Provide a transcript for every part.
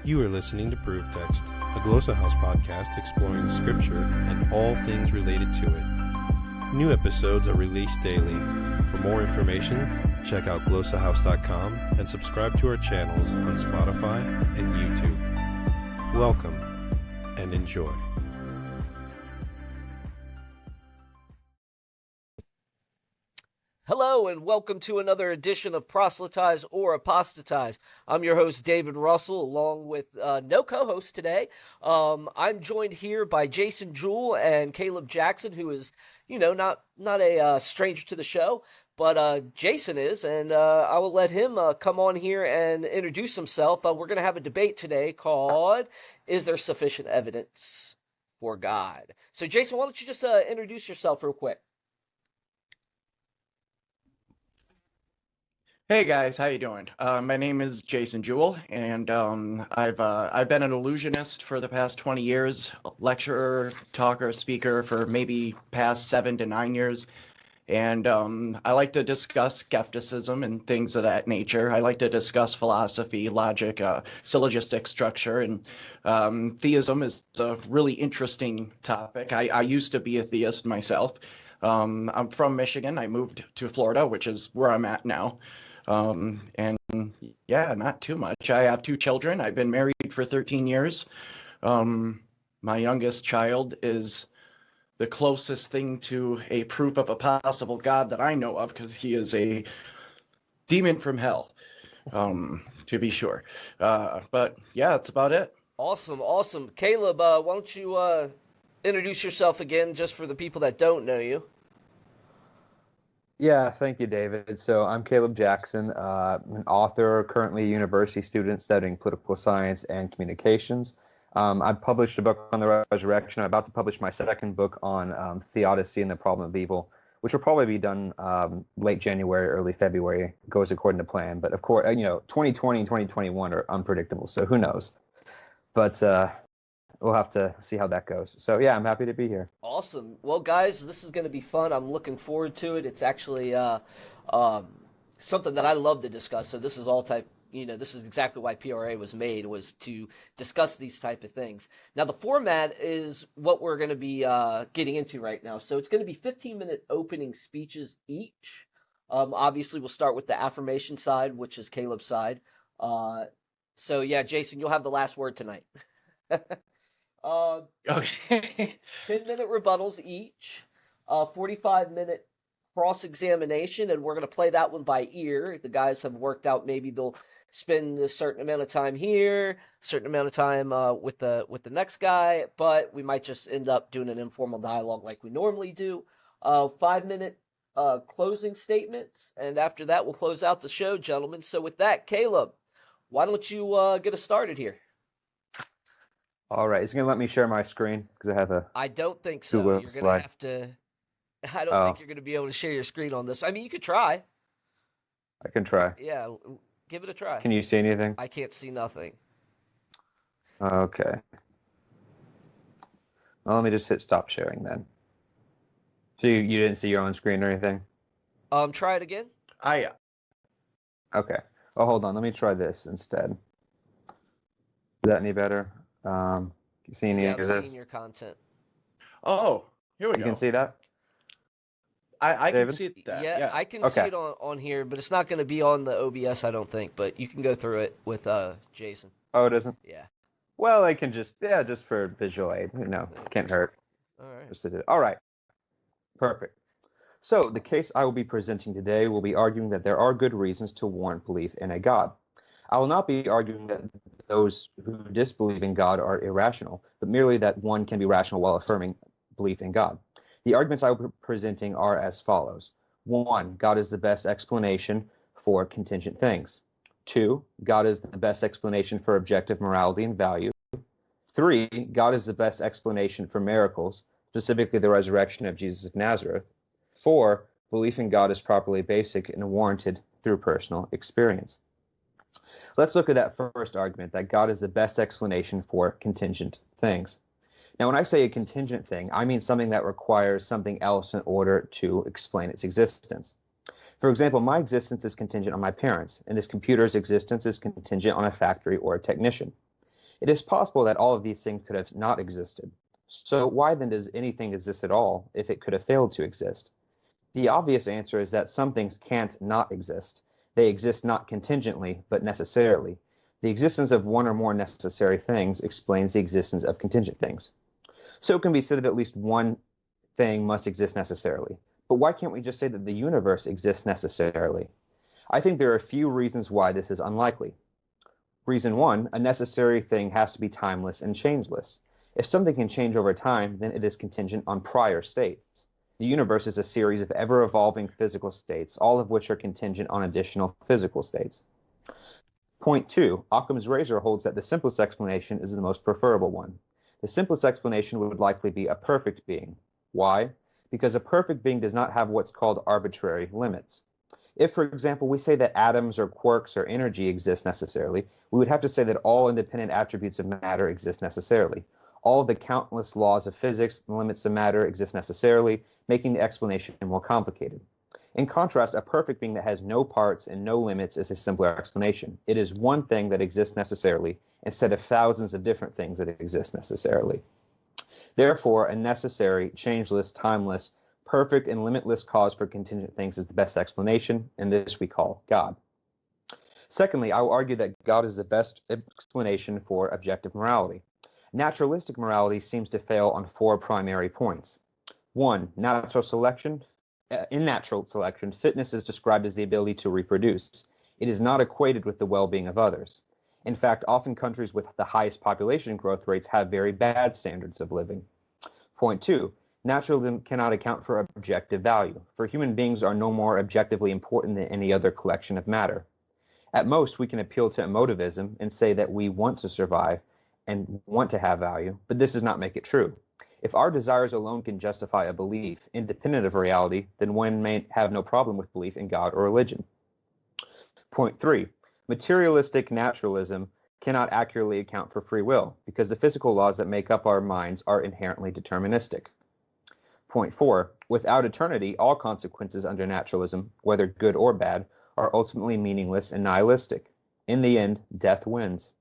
You are listening to Proof Text, a Glossa House podcast exploring Scripture and all things related to it. New episodes are released daily. For more information, check out glossahouse.com and subscribe to our channels on Spotify and YouTube. Welcome and enjoy. Hello and welcome to another edition of Proselytize or Apostatize. I'm your host, David Russell, along with no co-host today. I'm joined here by Jason Jewell and Caleb Jackson, who is, not a stranger to the show, but Jason is, and I will let him come on here and introduce himself. We're going to have a debate today called, Is There Sufficient Evidence for God? So Jason, why don't you just introduce yourself real quick? Hey guys, how you doing? My name is Jason Jewell, and I've been an illusionist for the past 20 years, lecturer, talker, speaker for maybe past 7 to 9 years, and I like to discuss skepticism and things of that nature. I like to discuss philosophy, logic, syllogistic structure, and theism is a really interesting topic. I used to be a theist myself. I'm from Michigan. I moved to Florida, which is where I'm at now. And yeah, not too much. I have 2 children. I've been married for 13 years. My youngest child is the closest thing to a proof of a possible God that I know of, because he is a demon from hell, to be sure. But yeah, that's about it. Awesome. Caleb, why don't you introduce yourself again, just for the people that don't know you? Yeah, thank you, David. So I'm Caleb Jackson, an author, currently a university student studying political science and communications. I've published a book on the resurrection. I'm about to publish my second book on theodicy and the problem of evil, which will probably be done late January, early February. Goes according to plan. But of course, 2020 and 2021 are unpredictable, so who knows? But we'll have to see how that goes. So yeah, I'm happy to be here. Awesome. Well, guys, this is going to be fun. I'm looking forward to it. It's actually something that I love to discuss. So this is this is exactly why PORA was made, was to discuss these type of things. Now, the format is what we're going to be getting into right now. So it's going to be 15-minute opening speeches each. Obviously, we'll start with the affirmation side, which is Caleb's side. So yeah, Jason, you'll have the last word tonight. Okay. 10-minute rebuttals each, 45-minute cross-examination, and we're going to play that one by ear. The guys have worked out maybe they'll spend a certain amount of time here, a certain amount of time with the next guy, but we might just end up doing an informal dialogue like we normally do. 5-minute closing statements, and after that we'll close out the show, gentlemen. So with that, Caleb, why don't you get us started here? All right, it's going to let me share my screen because I have a. I don't think so. You're going to have to. I don't think you're going to be able to share your screen on this. I mean, you could try. I can try. Yeah, give it a try. Can you see anything? I can't see nothing. Okay. Well, let me just hit stop sharing then. So you didn't see your own screen or anything? Try it again. Yeah. Okay. Oh, hold on. Let me try this instead. Is that any better? You see any of this? I'm seeing your content. Oh, here we go. You can see that? I can see that. Yeah, I can see it on here, but it's not going to be on the OBS, I don't think. But you can go through it with Jason. Oh, it isn't? Yeah. Well, I can just for visual aid. Can't hurt. All right. All right. Perfect. So the case I will be presenting today will be arguing that there are good reasons to warrant belief in a God. I will not be arguing that those who disbelieve in God are irrational, but merely that one can be rational while affirming belief in God. The arguments I will be presenting are as follows. 1, God is the best explanation for contingent things. 2, God is the best explanation for objective morality and value. 3, God is the best explanation for miracles, specifically the resurrection of Jesus of Nazareth. 4, belief in God is properly basic and warranted through personal experience. Let's look at that first argument, that God is the best explanation for contingent things. Now, when I say a contingent thing, I mean something that requires something else in order to explain its existence. For example, my existence is contingent on my parents, and this computer's existence is contingent on a factory or a technician. It is possible that all of these things could have not existed. So why then does anything exist at all if it could have failed to exist? The obvious answer is that some things can't not exist. They exist not contingently, but necessarily. The existence of one or more necessary things explains the existence of contingent things. So it can be said that at least one thing must exist necessarily. But why can't we just say that the universe exists necessarily? I think there are a few reasons why this is unlikely. Reason one, a necessary thing has to be timeless and changeless. If something can change over time, then it is contingent on prior states. The universe is a series of ever-evolving physical states, all of which are contingent on additional physical states. Point two, Occam's razor holds that the simplest explanation is the most preferable one. The simplest explanation would likely be a perfect being. Why? Because a perfect being does not have what's called arbitrary limits. If, for example, we say that atoms or quarks or energy exist necessarily, we would have to say that all independent attributes of matter exist necessarily. All of the countless laws of physics and limits of matter exist necessarily, making the explanation more complicated. In contrast, a perfect being that has no parts and no limits is a simpler explanation. It is one thing that exists necessarily instead of thousands of different things that exist necessarily. Therefore, a necessary, changeless, timeless, perfect, and limitless cause for contingent things is the best explanation, and this we call God. Secondly, I will argue that God is the best explanation for objective morality. Naturalistic morality seems to fail on four primary points. One, natural selection. In natural selection, fitness is described as the ability to reproduce. It is not equated with the well-being of others. In fact, often countries with the highest population growth rates have very bad standards of living. Point two, naturalism cannot account for objective value, for human beings are no more objectively important than any other collection of matter. At most, we can appeal to emotivism and say that we want to survive and want to have value, but this does not make it true. If our desires alone can justify a belief independent of reality, then one may have no problem with belief in God or religion. Point three, materialistic naturalism cannot accurately account for free will, because the physical laws that make up our minds are inherently deterministic. Point four, without eternity, all consequences under naturalism, whether good or bad, are ultimately meaningless and nihilistic. In the end, death wins.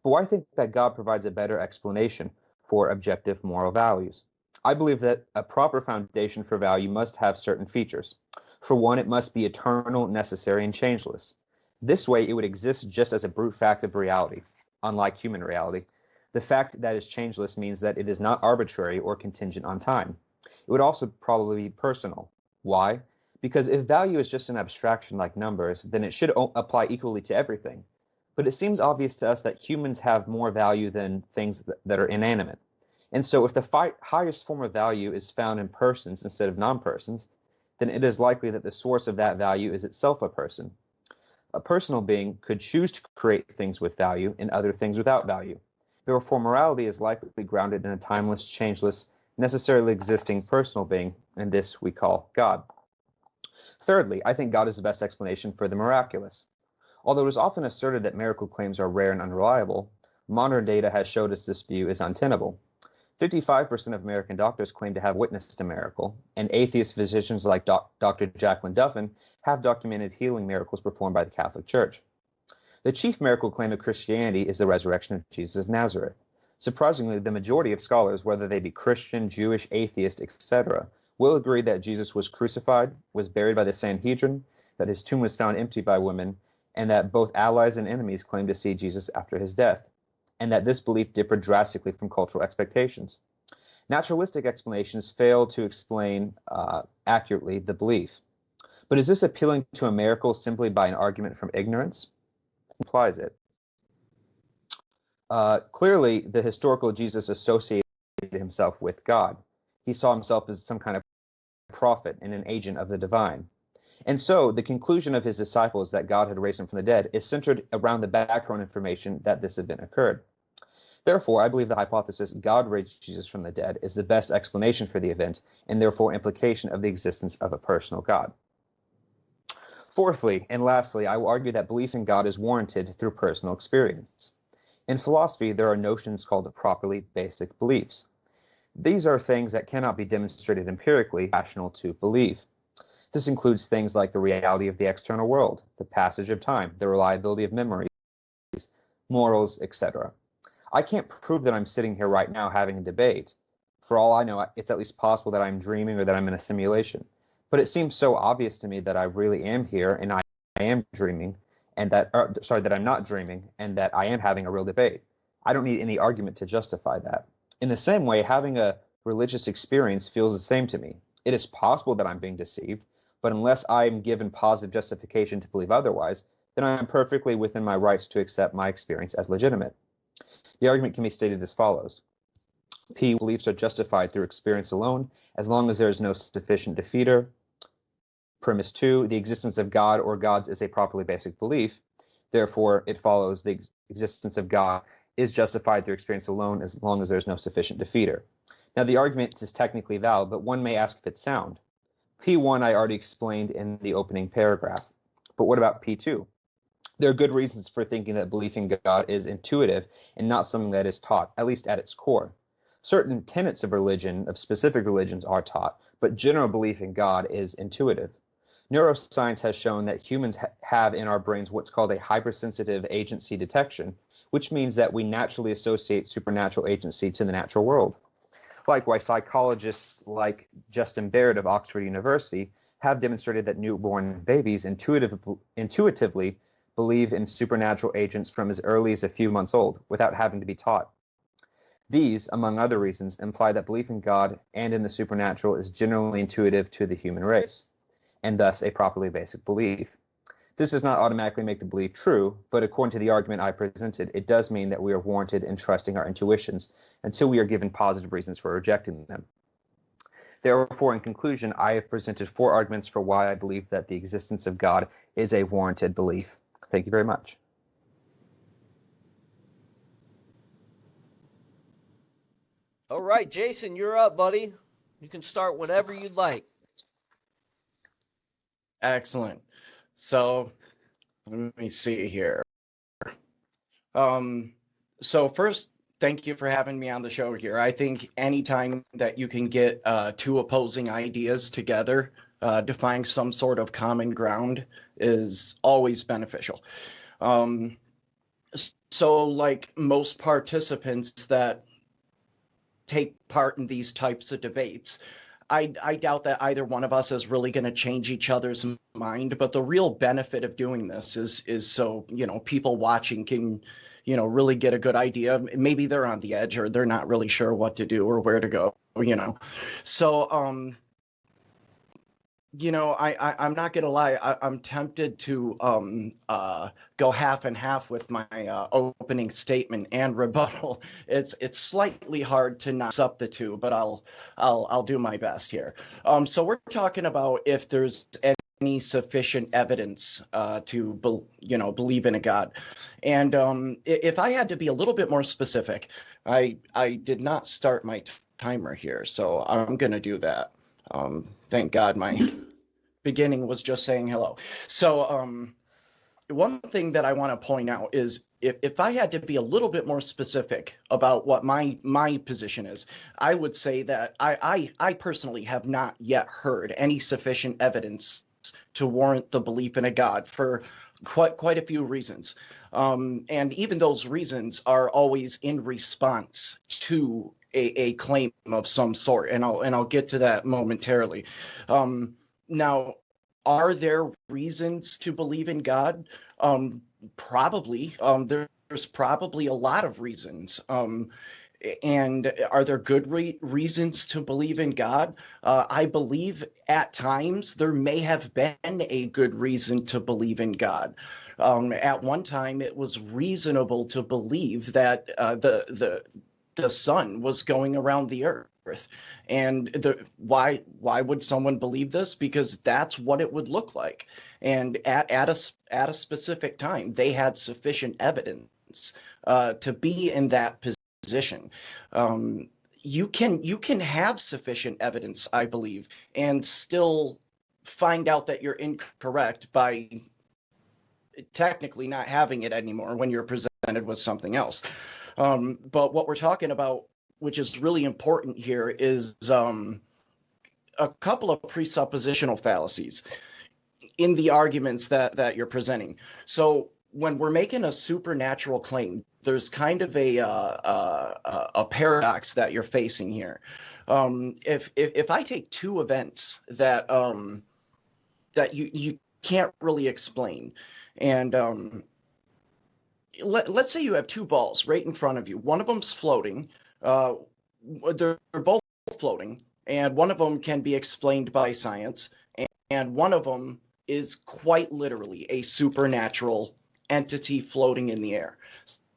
But why think that God provides a better explanation for objective moral values? I believe that a proper foundation for value must have certain features. For one, it must be eternal, necessary, and changeless. This way, it would exist just as a brute fact of reality, unlike human reality. The fact that is changeless means that it is not arbitrary or contingent on time. It would also probably be personal. Why? Because if value is just an abstraction like numbers, then it should apply equally to everything. But it seems obvious to us that humans have more value than things that are inanimate. And so if the highest form of value is found in persons instead of non-persons, then it is likely that the source of that value is itself a person. A personal being could choose to create things with value and other things without value. Therefore, morality is likely grounded in a timeless, changeless, necessarily existing personal being, and this we call God. Thirdly, I think God is the best explanation for the miraculous. Although it is often asserted that miracle claims are rare and unreliable, modern data has showed us this view is untenable. 55% of American doctors claim to have witnessed a miracle, and atheist physicians like Dr. Jacqueline Duffin have documented healing miracles performed by the Catholic Church. The chief miracle claim of Christianity is the resurrection of Jesus of Nazareth. Surprisingly, the majority of scholars, whether they be Christian, Jewish, atheist, etc., will agree that Jesus was crucified, was buried by the Sanhedrin, that his tomb was found empty by women, and that both allies and enemies claimed to see Jesus after his death, and that this belief differed drastically from cultural expectations. Naturalistic explanations fail to explain accurately the belief. But is this appealing to a miracle simply by an argument from ignorance? Implies it. Clearly, the historical Jesus associated himself with God. He saw himself as some kind of prophet and an agent of the divine. And so, the conclusion of his disciples that God had raised him from the dead is centered around the background information that this event occurred. Therefore, I believe the hypothesis God raised Jesus from the dead is the best explanation for the event, and therefore implication of the existence of a personal God. Fourthly, and lastly, I will argue that belief in God is warranted through personal experience. In philosophy, there are notions called properly basic beliefs. These are things that cannot be demonstrated empirically, rational to believe. This includes things like the reality of the external world, the passage of time, the reliability of memories, morals, etc. I can't prove that I'm sitting here right now having a debate. For all I know, it's at least possible that I'm dreaming or that I'm in a simulation. But it seems so obvious to me that I really am here and I am dreaming, and that I'm not dreaming and that I am having a real debate. I don't need any argument to justify that. In the same way, having a religious experience feels the same to me. It is possible that I'm being deceived, but unless I'm given positive justification to believe otherwise, then I am perfectly within my rights to accept my experience as legitimate. The argument can be stated as follows. P, beliefs are justified through experience alone, as long as there is no sufficient defeater. Premise 2, the existence of God or gods is a properly basic belief. Therefore, it follows the existence of God is justified through experience alone as long as there is no sufficient defeater. Now, the argument is technically valid, but one may ask if it's sound. P1 I already explained in the opening paragraph. But what about P2? There are good reasons for thinking that belief in God is intuitive and not something that is taught, at least at its core. Certain tenets of religion, of specific religions, are taught, but general belief in God is intuitive. Neuroscience has shown that humans have in our brains what's called a hypersensitive agency detection, which means that we naturally associate supernatural agency to the natural world. Likewise, psychologists like Justin Barrett of Oxford University have demonstrated that newborn babies intuitively believe in supernatural agents from as early as a few months old, without having to be taught. These, among other reasons, imply that belief in God and in the supernatural is generally intuitive to the human race, and thus a properly basic belief. This does not automatically make the belief true, but according to the argument I presented, it does mean that we are warranted in trusting our intuitions until we are given positive reasons for rejecting them. Therefore, in conclusion, I have presented 4 arguments for why I believe that the existence of God is a warranted belief. Thank you very much. All right, Jason, you're up, buddy. You can start whenever you'd like. Excellent. So let me see here. So first, thank you for having me on the show here. I think anytime that you can get 2 opposing ideas together to find some sort of common ground is always beneficial. So like most participants that take part in these types of debates, I doubt that either one of us is really going to change each other's mind, but the real benefit of doing this is so, people watching can, really get a good idea. Maybe they're on the edge or they're not really sure what to do or where to go, So, I'm not gonna lie. I'm tempted to go half and half with my opening statement and rebuttal. It's slightly hard to mix up the two, but I'll do my best here. So we're talking about if there's any sufficient evidence to believe in a God, and if I had to be a little bit more specific, I did not start my timer here, so I'm gonna do that. Thank God my beginning was just saying hello. So one thing that I want to point out is if I had to be a little bit more specific about what my position is, I would say that I personally have not yet heard any sufficient evidence to warrant the belief in a God for quite a few reasons. And even those reasons are always in response to a claim of some sort, and I'll get to that momentarily. Now, are there reasons to believe in God? Probably. There's probably a lot of reasons. And are there good reasons to believe in God? I believe at times there may have been a good reason to believe in God. At one time, it was reasonable to believe that the sun was going around the earth. And why would someone believe this? Because that's what it would look like. And at a specific time, they had sufficient evidence to be in that position. You can have sufficient evidence, I believe, and still find out that you're incorrect by technically not having it anymore when you're presented with something else. But what we're talking about, which is really important here, is a couple of presuppositional fallacies in the arguments that you're presenting. So when we're making a supernatural claim, there's kind of a paradox that you're facing here. If I take two events that that you can't really explain, and let's say you have two balls right in front of you. One of them's floating. They're both floating, and one of them can be explained by science, and one of them is quite literally a supernatural entity floating in the air.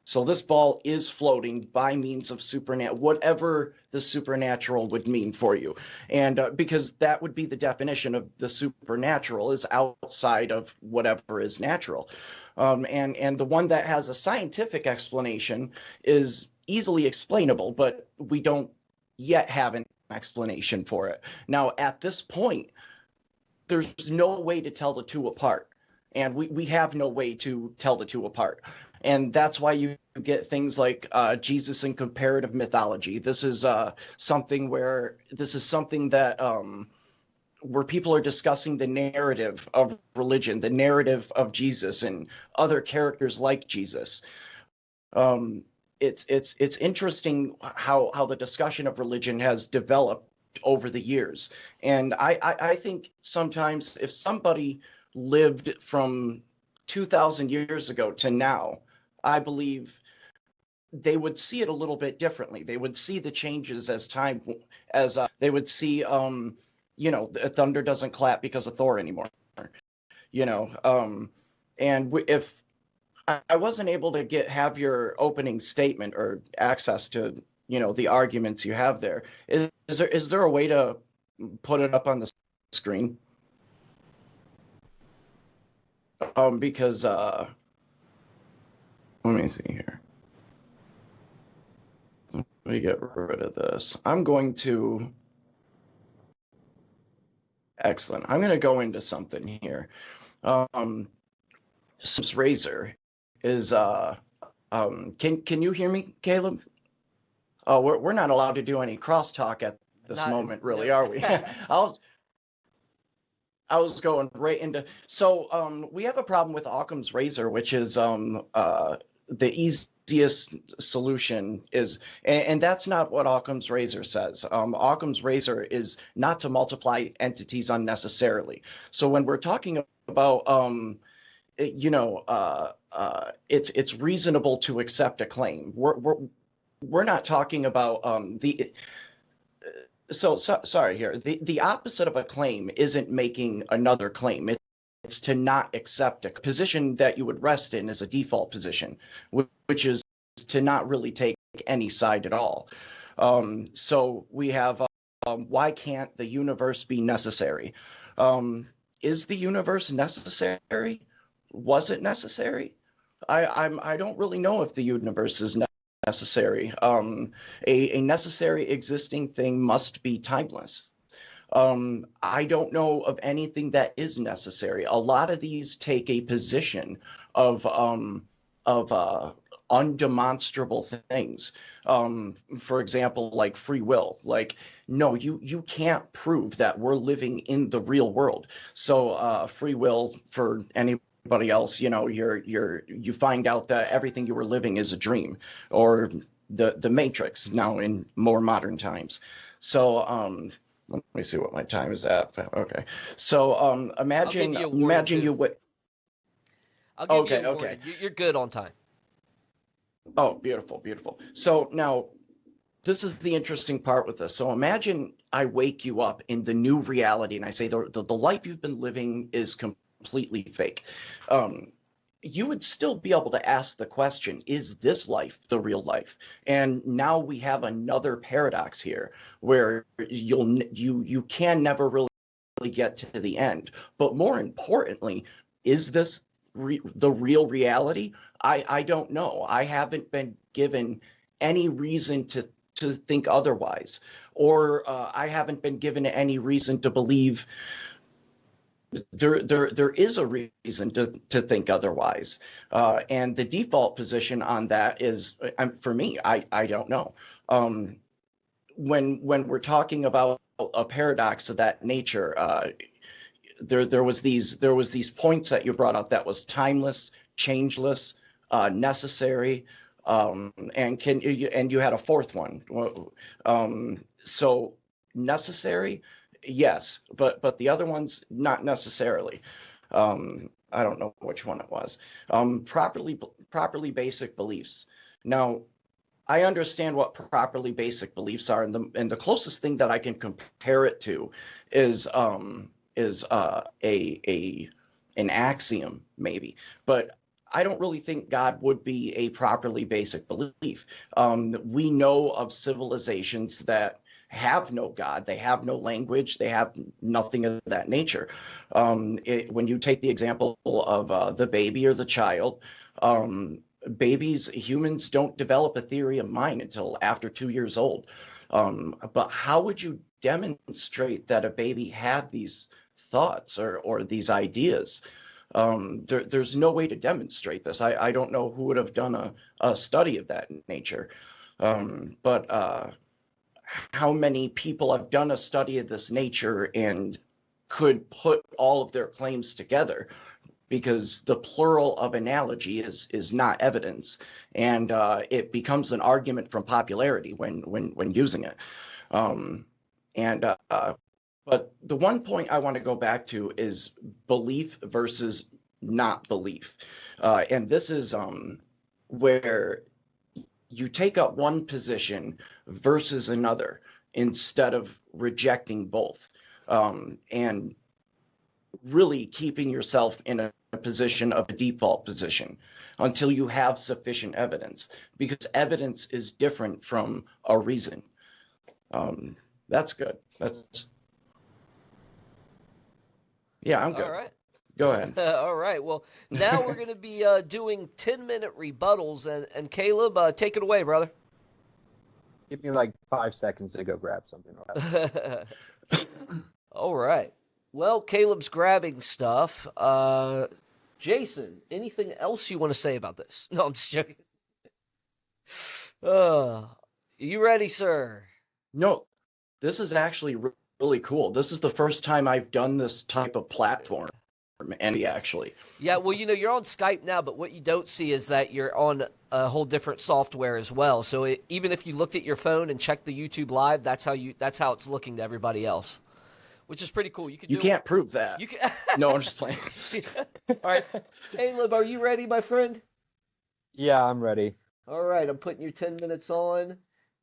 So this ball is floating by means of supernatural, whatever the supernatural would mean for you. And because that would be the definition of the supernatural, is outside of whatever is natural. And the one that has a scientific explanation is easily explainable, but we don't yet have an explanation for it. Now, at this point, there's no way to tell the two apart. And we have no way to tell the two apart. And that's why you get things like Jesus in comparative mythology. This is something that where people are discussing the narrative of religion, the narrative of Jesus and other characters like Jesus. It's interesting how the discussion of religion has developed over the years. And I think sometimes if somebody lived from 2,000 years ago to now, I believe they would see it a little bit differently. They would see the changes as time, as they would see, thunder doesn't clap because of Thor anymore, and if I wasn't able to have your opening statement or access to, the arguments you have there, is there a way to put it up on the screen? Because let me see here. Let me get rid of this. Excellent. I'm going to go into something here. Razor is can you hear me, Caleb? Oh, we're not allowed to do any crosstalk at this moment, really, no. Are we? I was going right into, so we have a problem with Occam's razor, which is the easiest solution is, and that's not what Occam's razor says. Occam's razor is not to multiply entities unnecessarily. So when we're talking about it's reasonable to accept a claim. We're not talking about sorry here. The opposite of a claim isn't making another claim. It's to not accept a position that you would rest in as a default position, which is to not really take any side at all. So we have why can't the universe be necessary? Is the universe necessary? Was it necessary? I don't really know if the universe is necessary. A necessary existing thing must be timeless. I don't know of anything that is necessary. A lot of these take a position of undemonstrable things. For example, like free will. Like, no, you can't prove that we're living in the real world. So free will, for anybody else, you find out that everything you were living is a dream, or the Matrix now in more modern times. So let me see what my time is at. Okay, so imagine you would. I'll give you a warning. You're good on time. Oh, beautiful. So now, this is the interesting part with this. So imagine I wake you up in the new reality and I say the life you've been living is completely fake. You would still be able to ask the question, is this life the real life? And now we have another paradox here where you can never really get to the end. But more importantly, is this the real reality? I don't know. I haven't been given any reason to think otherwise, or I haven't been given any reason to believe there is a reason to think otherwise. And the default position on that is, for me, I don't know. When we're talking about a paradox of that nature, there was these points that you brought up that was timeless, changeless, necessary, and you had a fourth one. So necessary, yes, but the other ones not necessarily. I don't know which one it was. Properly basic beliefs. Now, I understand what properly basic beliefs are, and the closest thing that I can compare it to is an axiom, maybe. But I don't really think God would be a properly basic belief. We know of civilizations that have no God, they have no language, they have nothing of that nature. When you take the example of the baby or the child, humans don't develop a theory of mind until after 2 years old. But how would you demonstrate that a baby had these thoughts or these ideas? There's no way to demonstrate this. I don't know who would have done a study of that nature. But how many people have done a study of this nature and could put all of their claims together? Because the plural of analogy is not evidence, and it becomes an argument from popularity when using it. But the one point I want to go back to is belief versus not belief, and this is where you take up one position versus another instead of rejecting both, and really keeping yourself in a position of a default position until you have sufficient evidence, because evidence is different from a reason. That's good. Yeah, I'm good. All right. Go ahead. All right. Well, now we're going to be doing 10-minute rebuttals, and Caleb, take it away, brother. Give me like 5 seconds to go grab something. All right. Well, Caleb's grabbing stuff. Jason, anything else you want to say about this? No, I'm just joking. You ready, sir? No, this is actually really cool. This is the first time I've done this type of platform. And actually, yeah, well, you're on Skype now, but what you don't see is that you're on a whole different software as well. So even if you looked at your phone and checked the YouTube live, that's how it's looking to everybody else, which is pretty cool. You can't prove that. You can. No, I'm just playing. All right, Caleb, are you ready, my friend? Yeah, I'm ready. All right, I'm putting your 10 minutes on.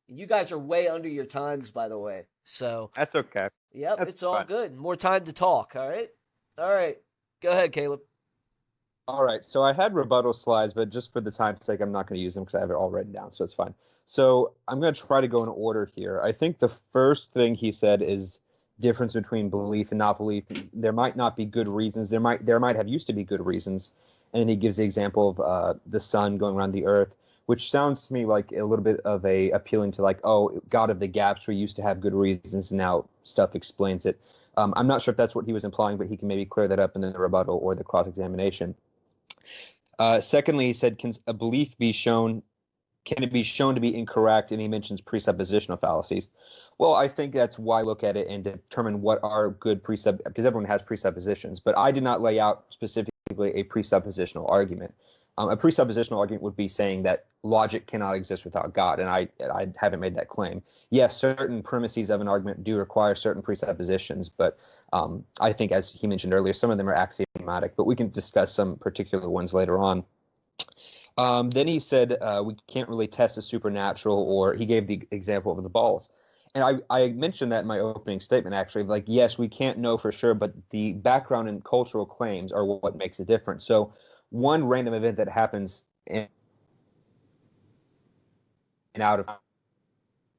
You guys are way under your times, by the way. So that's okay. Yep, that's it's all good. More time to talk. All right. Go ahead, Caleb. All right. So I had rebuttal slides, but just for the time's sake, I'm not going to use them because I have it all written down, so it's fine. So I'm going to try to go in order here. I think the first thing he said is difference between belief and not belief. There might not be good reasons. There might have used to be good reasons. And he gives the example of the sun going around the earth, which sounds to me like a little bit of a appealing to like, oh, God of the gaps, we used to have good reasons, and now stuff explains it. I'm not sure if that's what he was implying, but he can maybe clear that up in the rebuttal or the cross-examination. Secondly, he said, can it be shown to be incorrect? And he mentions presuppositional fallacies. Well, I think that's why I look at it and determine what are good because everyone has presuppositions, but I did not lay out specifically a presuppositional argument. A presuppositional argument would be saying that logic cannot exist without God, and I haven't made that claim. Yes, certain premises of an argument do require certain presuppositions, but I think, as he mentioned earlier, some of them are axiomatic, but we can discuss some particular ones later on. Then he said we can't really test the supernatural, or he gave the example of the balls. And I mentioned that in my opening statement, actually, like, yes, we can't know for sure, but the background and cultural claims are what makes a difference. So one random event that happens in and out of a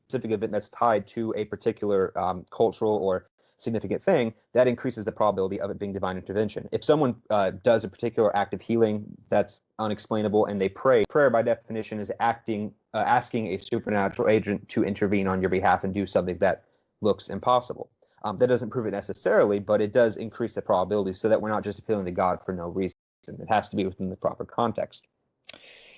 specific event that's tied to a particular cultural or significant thing, that increases the probability of it being divine intervention. If someone does a particular act of healing that's unexplainable and they pray, prayer by definition is asking a supernatural agent to intervene on your behalf and do something that looks impossible. That doesn't prove it necessarily, but it does increase the probability so that we're not just appealing to God for no reason. It has to be within the proper context.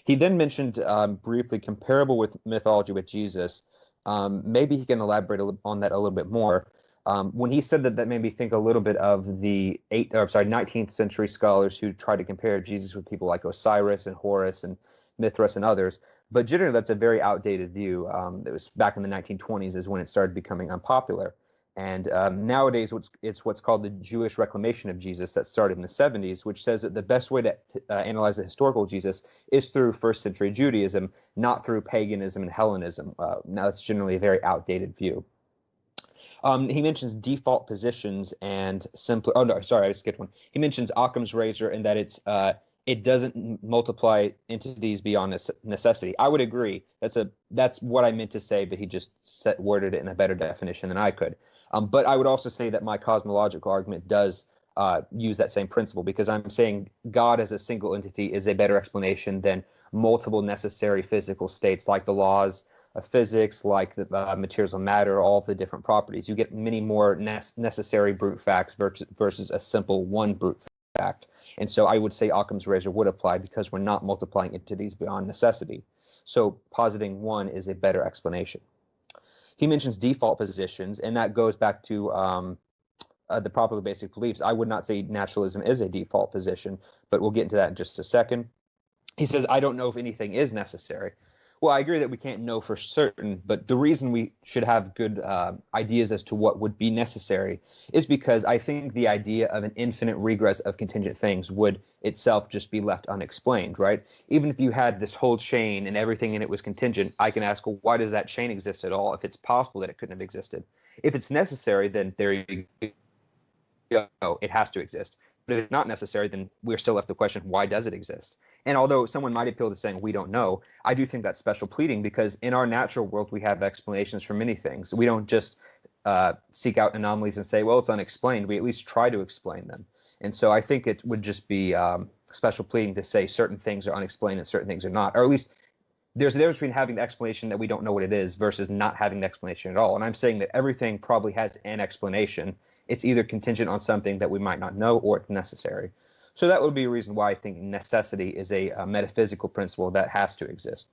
He then mentioned briefly comparable with mythology with Jesus. Maybe he can elaborate on that a little bit more. When he said that, that made me think a little bit of the 19th century scholars who tried to compare Jesus with people like Osiris and Horus and Mithras and others. But generally, that's a very outdated view. It was back in the 1920s is when it started becoming unpopular. And nowadays, it's what's called the Jewish reclamation of Jesus that started in the 70s, which says that the best way to analyze the historical Jesus is through first century Judaism, not through paganism and Hellenism. Now, it's generally a very outdated view. He mentions default positions and simply. Oh no, sorry, I skipped one. He mentions Occam's razor and that it doesn't multiply entities beyond necessity. I would agree. That's what I meant to say, but he just worded it in a better definition than I could. But I would also say that my cosmological argument does use that same principle, because I'm saying God as a single entity is a better explanation than multiple necessary physical states like the laws of physics, like the materials of matter, all of the different properties. You get many more necessary brute facts versus a simple one brute fact. And so I would say Occam's razor would apply because we're not multiplying entities beyond necessity. So positing one is a better explanation. He mentions default positions, and that goes back to the properly basic beliefs. I would not say naturalism is a default position, but we'll get into that in just a second. He says, I don't know if anything is necessary. Well, I agree that we can't know for certain, but the reason we should have good ideas as to what would be necessary is because I think the idea of an infinite regress of contingent things would itself just be left unexplained, right? Even if you had this whole chain and everything in it was contingent, I can ask, well, why does that chain exist at all if it's possible that it couldn't have existed? If it's necessary, then there you go, it has to exist. But if it's not necessary, then we're still left the question, why does it exist? And although someone might appeal to saying we don't know, I do think that's special pleading, because in our natural world, we have explanations for many things. We don't just seek out anomalies and say, well, it's unexplained. We at least try to explain them. And so I think it would just be special pleading to say certain things are unexplained and certain things are not, or at least there's a difference between having the explanation that we don't know what it is versus not having the explanation at all. And I'm saying that everything probably has an explanation. It's either contingent on something that we might not know, or it's necessary. So that would be a reason why I think necessity is a metaphysical principle that has to exist.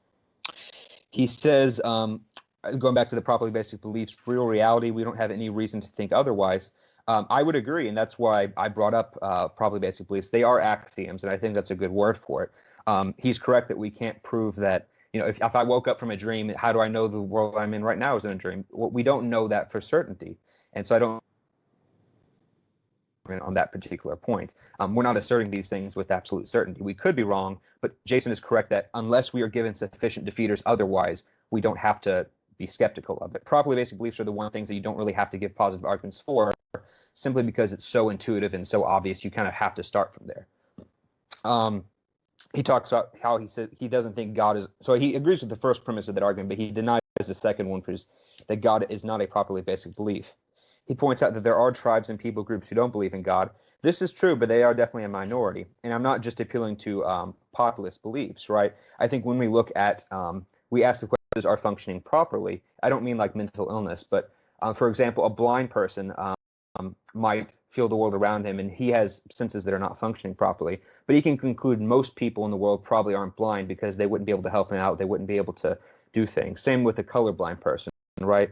He says, going back to the properly basic beliefs, real reality, we don't have any reason to think otherwise. I would agree, and that's why I brought up properly basic beliefs. They are axioms, and I think that's a good word for it. He's correct that we can't prove that, if I woke up from a dream, how do I know the world I'm in right now is in a dream? Well, we don't know that for certainty, and so I don't on that particular point. We're not asserting these things with absolute certainty. We could be wrong, but Jason is correct that unless we are given sufficient defeaters otherwise, we don't have to be skeptical of it. Properly basic beliefs are the one things that you don't really have to give positive arguments for, simply because it's so intuitive and so obvious, you kind of have to start from there. He talks about how he said he doesn't think God is, so he agrees with the first premise of that argument, but he denies the second one, which is that God is not a properly basic belief. He points out that there are tribes and people groups who don't believe in God. This is true, but they are definitely a minority. And I'm not just appealing to populist beliefs, right? I think when we look at, we ask the questions, are functioning properly? I don't mean like mental illness, but for example, a blind person might feel the world around him, and he has senses that are not functioning properly. But he can conclude most people in the world probably aren't blind because they wouldn't be able to help him out. They wouldn't be able to do things. Same with a colorblind person, right?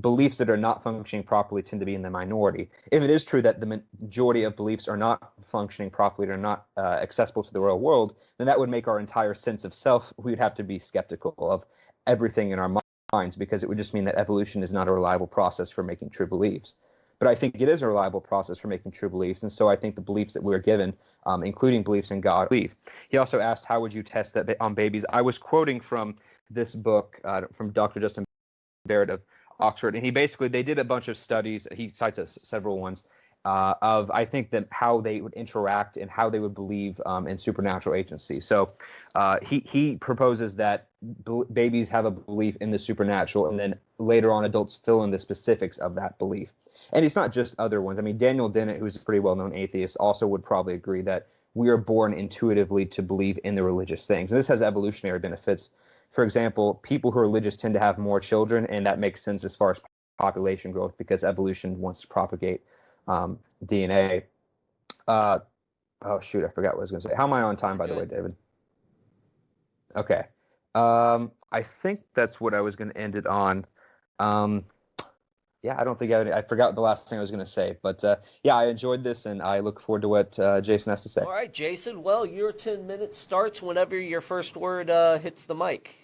Beliefs that are not functioning properly tend to be in the minority. If it is true that the majority of beliefs are not functioning properly, or not accessible to the real world, then that would make our entire sense of self, we would have to be skeptical of everything in our minds, because it would just mean that evolution is not a reliable process for making true beliefs. But I think it is a reliable process for making true beliefs, and so I think the beliefs that we're given, including beliefs in God, believe. He also asked, how would you test that on babies? I was quoting from this book from Dr. Justin Barrett of Oxford, and they did a bunch of studies, he cites several ones, of I think that how they would interact and how they would believe in supernatural agency. So he proposes that babies have a belief in the supernatural, and then later on adults fill in the specifics of that belief. And it's not just other ones. I mean, Daniel Dennett, who's a pretty well-known atheist, also would probably agree that we are born intuitively to believe in the religious things. And this has evolutionary benefits. For example, people who are religious tend to have more children, and that makes sense as far as population growth, because evolution wants to propagate DNA. Oh, shoot, I forgot what I was going to say. How am I on time, by the way, David? Okay. I think that's what I was going to end it on. Yeah, I don't think I forgot the last thing I was going to say, but yeah, I enjoyed this, and I look forward to what Jason has to say. All right, Jason. Well, your 10 minutes starts whenever your first word hits the mic.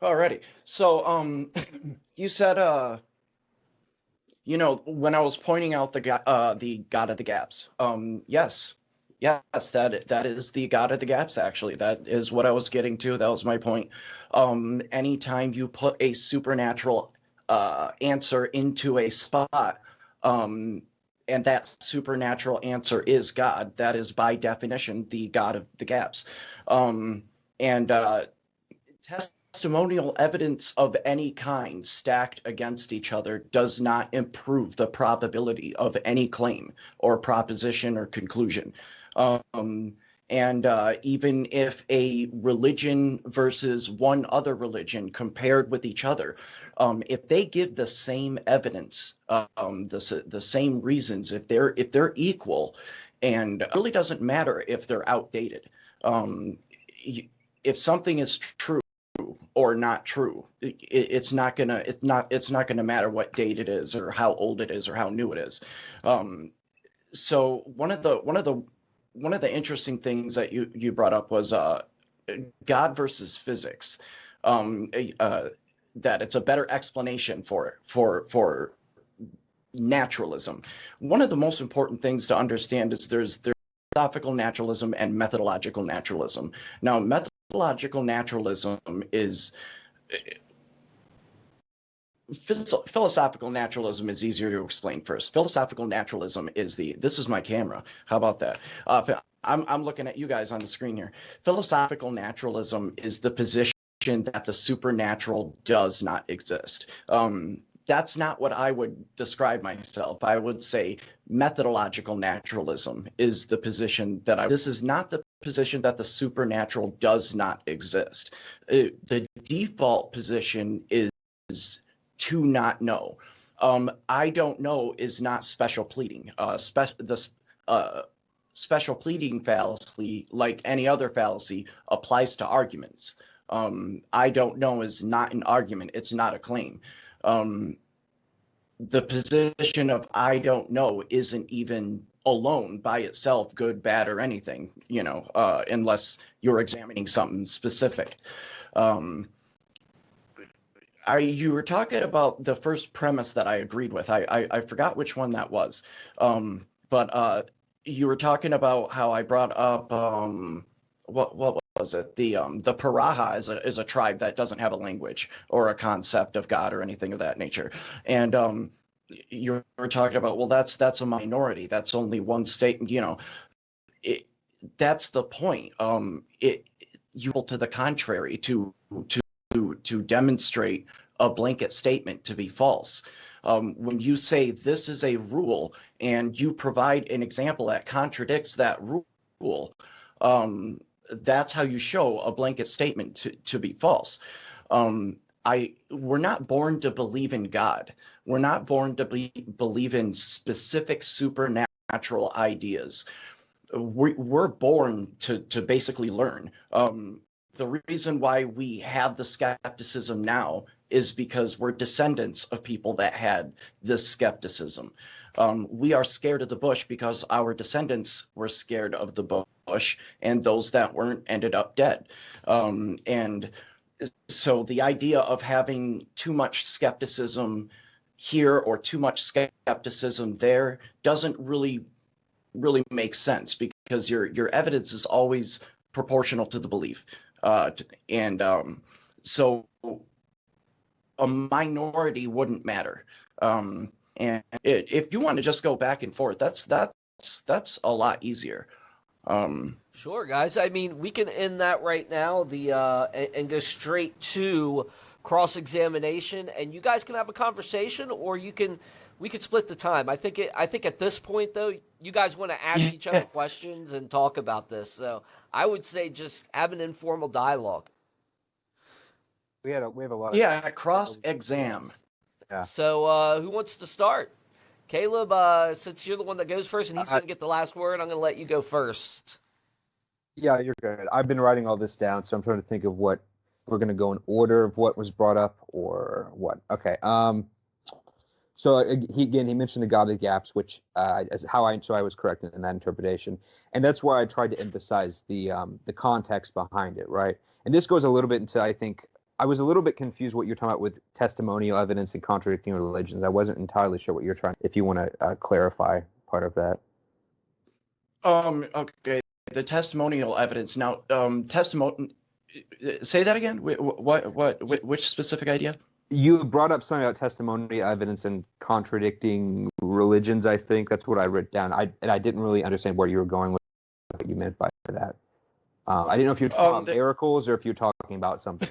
Alrighty. So, you said, when I was pointing out the God of the gaps, yes, yes, that is the God of the gaps. Actually, that is what I was getting to. That was my point. Anytime you put a supernatural answer into a spot, and that supernatural answer is God, that is by definition the God of the gaps. And Testimonial evidence of any kind stacked against each other does not improve the probability of any claim or proposition or conclusion. Even if a religion versus one other religion compared with each other, if they give the same evidence, the same reasons, if they're equal, and it really doesn't matter if they're outdated. If something is true or not true, it's not gonna matter what date it is or how old it is or how new it is. So one of the interesting things that you brought up was God versus physics. That it's a better explanation for naturalism. One of the most important things to understand is there's philosophical naturalism and methodological naturalism. Now, methodological naturalism is philosophical naturalism is easier to explain first. Philosophical naturalism is this is my camera. How about that? I'm looking at you guys on the screen here. Philosophical naturalism is the position that the supernatural does not exist. That's not what I would describe myself. I would say methodological naturalism is the position this is not the position that the supernatural does not exist. The default position is to not know. I don't know is not special pleading. Special pleading fallacy, like any other fallacy, applies to arguments. I don't know is not an argument. It's not a claim. The position of I don't know isn't even alone by itself good, bad, or anything, unless you're examining something specific. You were talking about the first premise that I agreed with. I forgot which one that was. But you were talking about how I brought up what was it? The PORA is a tribe that doesn't have a language or a concept of God or anything of that nature. And you were talking about, well, that's a minority. That's only one state. That's the point. You to the contrary to demonstrate a blanket statement to be false. When you say this is a rule and you provide an example that contradicts that rule, that's how you show a blanket statement to be false. We're not born to believe in God. We're not born to believe in specific supernatural ideas. We're born to basically learn. The reason why we have the skepticism now is because we're descendants of people that had this skepticism. We are scared of the bush because our descendants were scared of the bush, and those that weren't ended up dead. And so the idea of having too much skepticism here or too much skepticism there doesn't really make sense, because your evidence is always proportional to the belief. So a minority wouldn't matter. And if you want to just go back and forth, that's a lot easier. Sure, guys. I mean, we can end that right now. And go straight to cross-examination, and you guys can have a conversation, or we could split the time. I think at this point, though, you guys want to ask each other questions and talk about this. So I would say just have an informal dialogue. We have a lot. Yeah, cross-exam. Yeah. So who wants to start? Caleb, since you're the one that goes first and he's going to get the last word, I'm going to let you go first. Yeah, you're good. I've been writing all this down, so I'm trying to think of what we're going to go in order of what was brought up or what. Okay. So he mentioned the godly gaps, which I was correct in that interpretation, and that's why I tried to emphasize the context behind it, right? And this goes a little bit into, I think I was a little bit confused what you're talking about with testimonial evidence and contradicting religions. I wasn't entirely sure what you're trying. If you want to clarify part of that. Okay. The testimonial evidence. Now, say that again. Which specific idea? You brought up something about testimony evidence and contradicting religions. I think that's what I wrote down. I didn't really understand where you were going with what you meant by that. I didn't know if you're talking about miracles or if you're talking about something.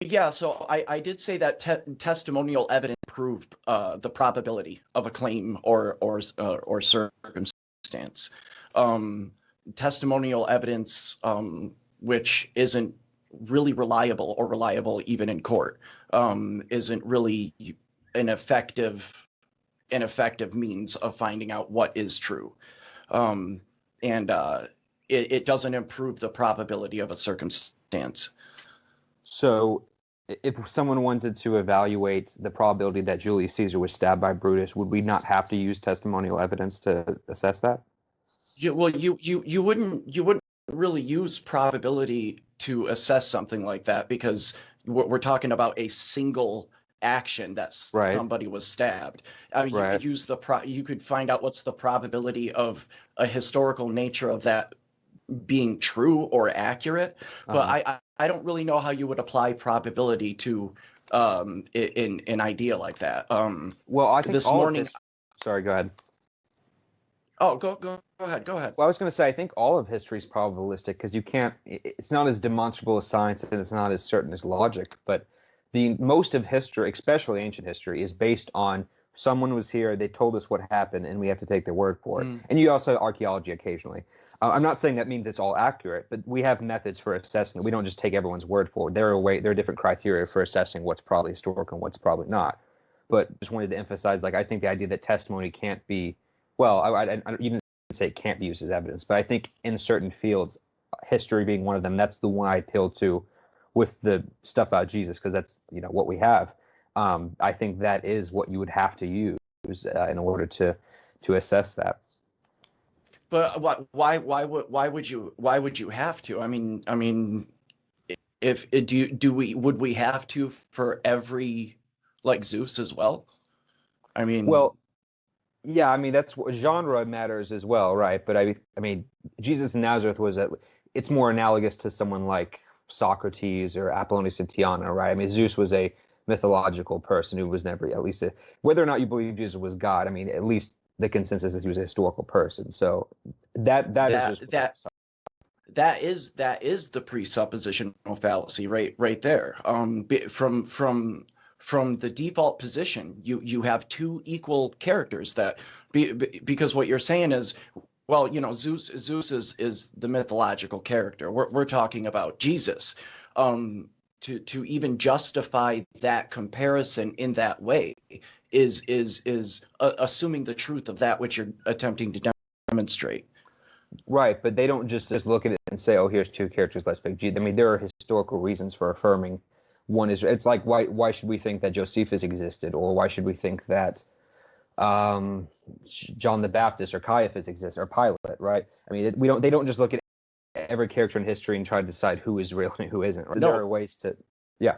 Yeah, so I did say that testimonial evidence proved the probability of a claim or circumstance. Testimonial evidence, which isn't really reliable or reliable even in court, isn't really an effective means of finding out what is true, and it doesn't improve the probability of a circumstance. So if someone wanted to evaluate the probability that Julius Caesar was stabbed by Brutus, would we not have to use testimonial evidence to assess that? You wouldn't really use probability to assess something like that, because we're talking about a single action that somebody was stabbed. I mean, you could use you could find out what's the probability of a historical nature of that being true or accurate, but I don't really know how you would apply probability to an idea like that. Well, I think this morning. Sorry, go ahead. Oh, go ahead. Well, I was going to say, I think all of history is probabilistic because you can't. It's not as demonstrable as science, and it's not as certain as logic. But most of history, especially ancient history, is based on someone was here, they told us what happened, and we have to take their word for it. And you also have archaeology occasionally. I'm not saying that means it's all accurate, but we have methods for assessing it. We don't just take everyone's word for it. There are different criteria for assessing what's probably historical and what's probably not. But just wanted to emphasize, like, I think the idea that testimony can't be, well, I you didn't say it can't be used as evidence, but I think in certain fields, history being one of them, that's the one I appeal to with the stuff about Jesus, because that's what we have. I think that is what you would have to use in order to assess that. But why would you have to? I mean, if would we have to for every, like, Zeus as well? I mean, well, yeah, I mean that's what genre matters as well, right? But I mean, Jesus in Nazareth it's more analogous to someone like Socrates or Apollonius of Tyana, right? I mean, Zeus was a mythological person who was never, at least whether or not you believe Jesus was God, I mean, at least the consensus is he was a historical person. So that is the presuppositional fallacy right there. From the default position, you have two equal characters because what you're saying is, well, Zeus is the mythological character. We're talking about Jesus. To even justify that comparison in that way is assuming the truth of that which you're attempting to demonstrate. Right, but they don't just look at it and say, "Oh, here's two characters, let's pick Jesus." I mean, there are historical reasons for affirming one is. It's like why should we think that Josephus existed, or why should we think that John the Baptist or Caiaphas exists, or Pilate? Right? I mean, they don't just look at every character in history and try to decide who is real and who isn't. Right? No. There are ways to, yeah.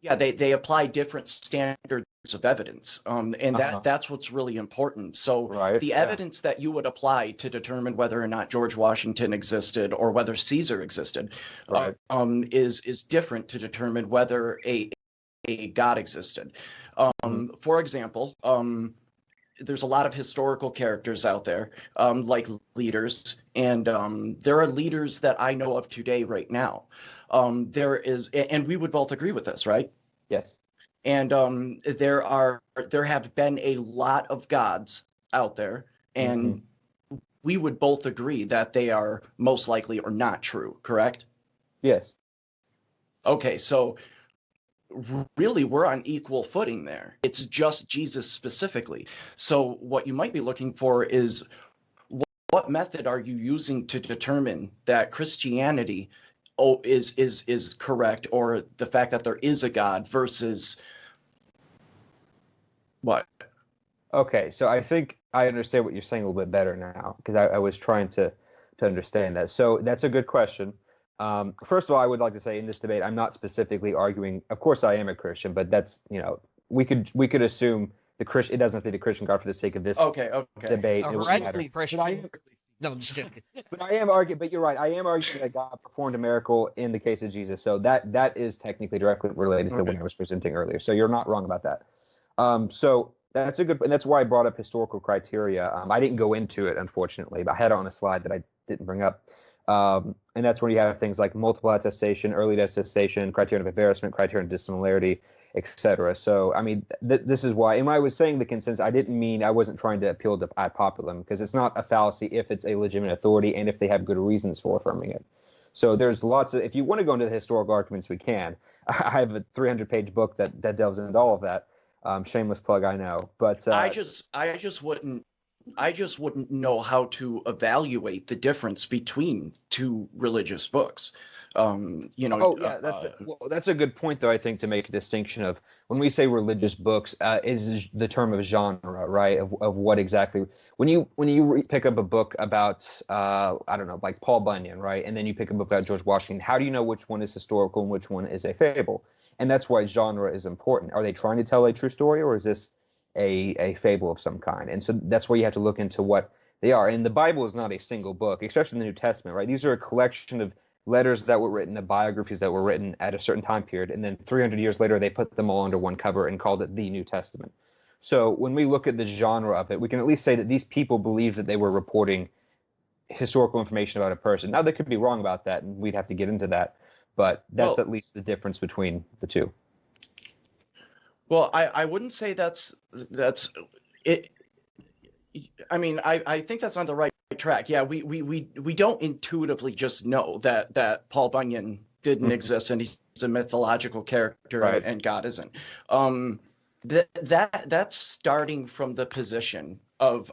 Yeah, they apply different standards of evidence, and that's what's really important. So the evidence that you would apply to determine whether or not George Washington existed or whether Caesar existed is different to determine whether a God existed. For example, there's a lot of historical characters out there, like leaders, and there are leaders that I know of today right now. There is, and we would both agree with this, right? Yes. And there have been a lot of gods out there, and we would both agree that they are most likely or not true, correct? Yes. Okay, so really we're on equal footing there. It's just Jesus specifically. So what you might be looking for is, what method are you using to determine that Christianity is correct, or the fact that there is a God versus what? Okay, so I think I understand what you're saying a little bit better now because I was trying to understand that. So that's a good question. First of all, I would like to say in this debate, I'm not specifically arguing. Of course, I am a Christian, but that's we could assume the Christian. It doesn't have to be the Christian God for the sake of this Okay. debate. A It wouldn't matter. rightly Christian. No, I'm just joking. But I am arguing. But you're right. I am arguing that God performed a miracle in the case of Jesus. So that is technically directly related to what I was presenting earlier. So you're not wrong about that. So that's a good, and that's why I brought up historical criteria. I didn't go into it, unfortunately, but I had it on a slide that I didn't bring up. And that's when you have things like multiple attestation, early attestation, criterion of embarrassment, criterion of dissimilarity, etc. So, I mean, this is why, and when I was saying the consensus, I wasn't trying to appeal to ad populum, because it's not a fallacy if it's a legitimate authority and if they have good reasons for affirming it. So there's lots of, if you want to go into the historical arguments, we can. I have a 300-page book that delves into all of that. Shameless plug, I know, but I just wouldn't know how to evaluate the difference between two religious books. That's a good point, though. I think to make a distinction of when we say religious books, is the term of genre, right? Of what exactly when you pick up a book about I don't know, like Paul Bunyan, right? And then you pick a book about George Washington. How do you know which one is historical and which one is a fable? And that's why genre is important. Are they trying to tell a true story, or is this a fable of some kind? And so that's where you have to look into what they are. And the Bible is not a single book, especially in the New Testament, right? These are a collection of letters that were written, the biographies that were written at a certain time period, and then 300 years later, they put them all under one cover and called it the New Testament. So when we look at the genre of it, we can at least say that these people believed that they were reporting historical information about a person. Now, they could be wrong about that, and we'd have to get into that, but that's at least the difference between the two. Well, I wouldn't say that's it. I mean, I think that's on the right track. Yeah, we don't intuitively just know that Paul Bunyan didn't exist and he's a mythological character, right, and God isn't. That's starting from the position of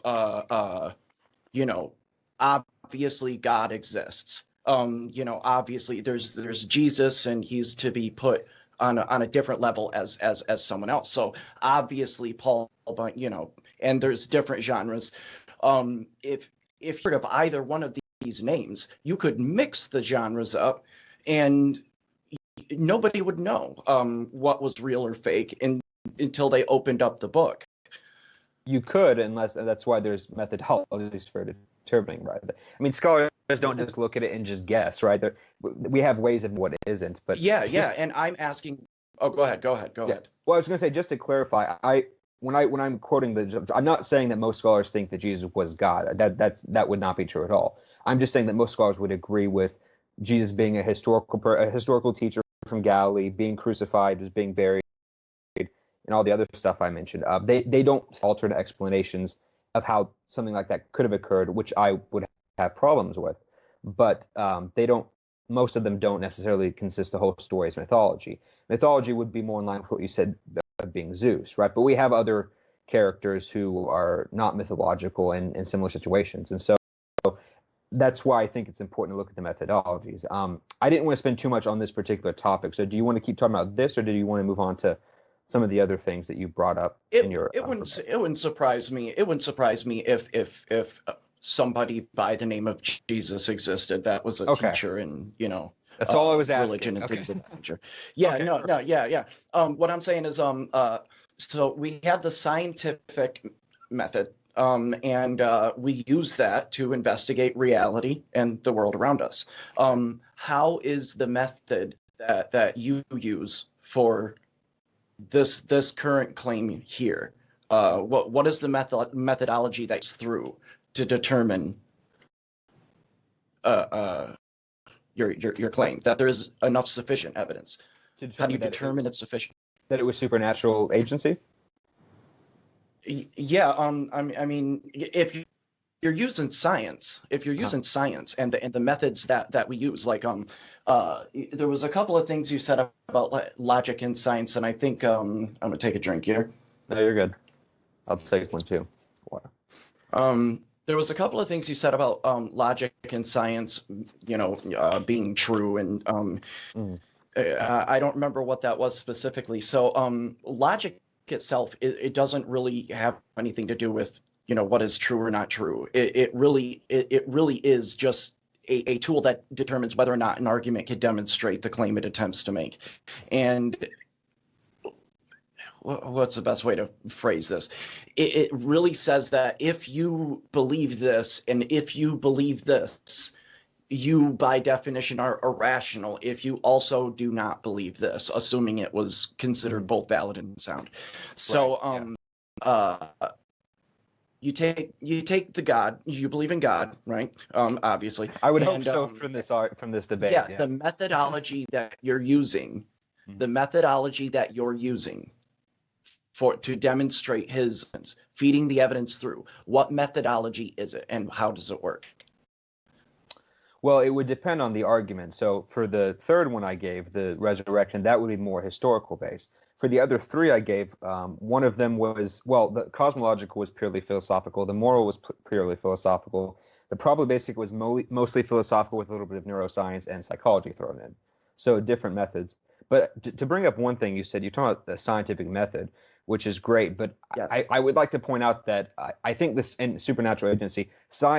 obviously God exists. Obviously there's Jesus, and he's to be put on a different level as someone else. So obviously Paul, and there's different genres. If you've heard of either one of these names, you could mix the genres up, and nobody would know what was real or fake until they opened up the book. You could, unless that's why there's methodologies for determining, right? I mean, scholars don't just look at it and just guess, right? We have ways of what it isn't. But yeah. And I'm asking. Oh, go ahead. Go ahead. Well, I was going to say, just to clarify, when I'm quoting I'm not saying that most scholars think that Jesus was God. That would not be true at all. I'm just saying that most scholars would agree with Jesus being a historical teacher from Galilee, being crucified, as being buried, and all the other stuff I mentioned. They don't alter the explanations of how something like that could have occurred, which I would have problems with. But they don't. Most of them don't necessarily consist the whole story as mythology. Mythology would be more in line with what you said of being Zeus, right? But we have other characters who are not mythological in similar situations. And so that's why I think it's important to look at the methodologies. I didn't want to spend too much on this particular topic. So do you want to keep talking about this, or do you want to move on to some of the other things that you brought up in your? It wouldn't surprise me. It wouldn't surprise me if somebody by the name of Jesus existed that was a teacher, and that's all I was asking. Religion and things of that nature. Yeah. What I'm saying is, so we have the scientific method, and we use that to investigate reality and the world around us. How is the method that you use for this current claim here? What is the methodology that's through to determine your claim that there is enough sufficient evidence? How do you determine it's sufficient? That it was supernatural agency? Yeah. I mean, if you're using science, and the methods that we use, like there was a couple of things you said about logic and science, and I think I'm gonna take a drink here. No, you're good. I'll take one too. Wow. There was a couple of things you said about logic and science, being true, and Mm. I don't remember what that was specifically. So logic itself, it doesn't really have anything to do with what is true or not true. It really is just a tool that determines whether or not an argument can demonstrate the claim it attempts to make. And what's the best way to phrase this? It really says that if you believe this and if you believe this, you by definition are irrational if you also do not believe this, assuming it was considered both valid and sound. So you take the God, you believe in God, right? Obviously. I would hope so from this debate. Yeah, the methodology that you're using, to demonstrate his feeding the evidence through, what methodology is it and how does it work? Well, it would depend on the argument. So for the third one I gave, the resurrection, that would be more historical based. For the other three I gave, one of them was, well, the cosmological was purely philosophical. The moral was purely philosophical. The probabilistic was mostly philosophical with a little bit of neuroscience and psychology thrown in. So different methods. But to bring up one thing you said, you're talking about the scientific method, which is great. But yes. I would like to point out that I think this in supernatural agency,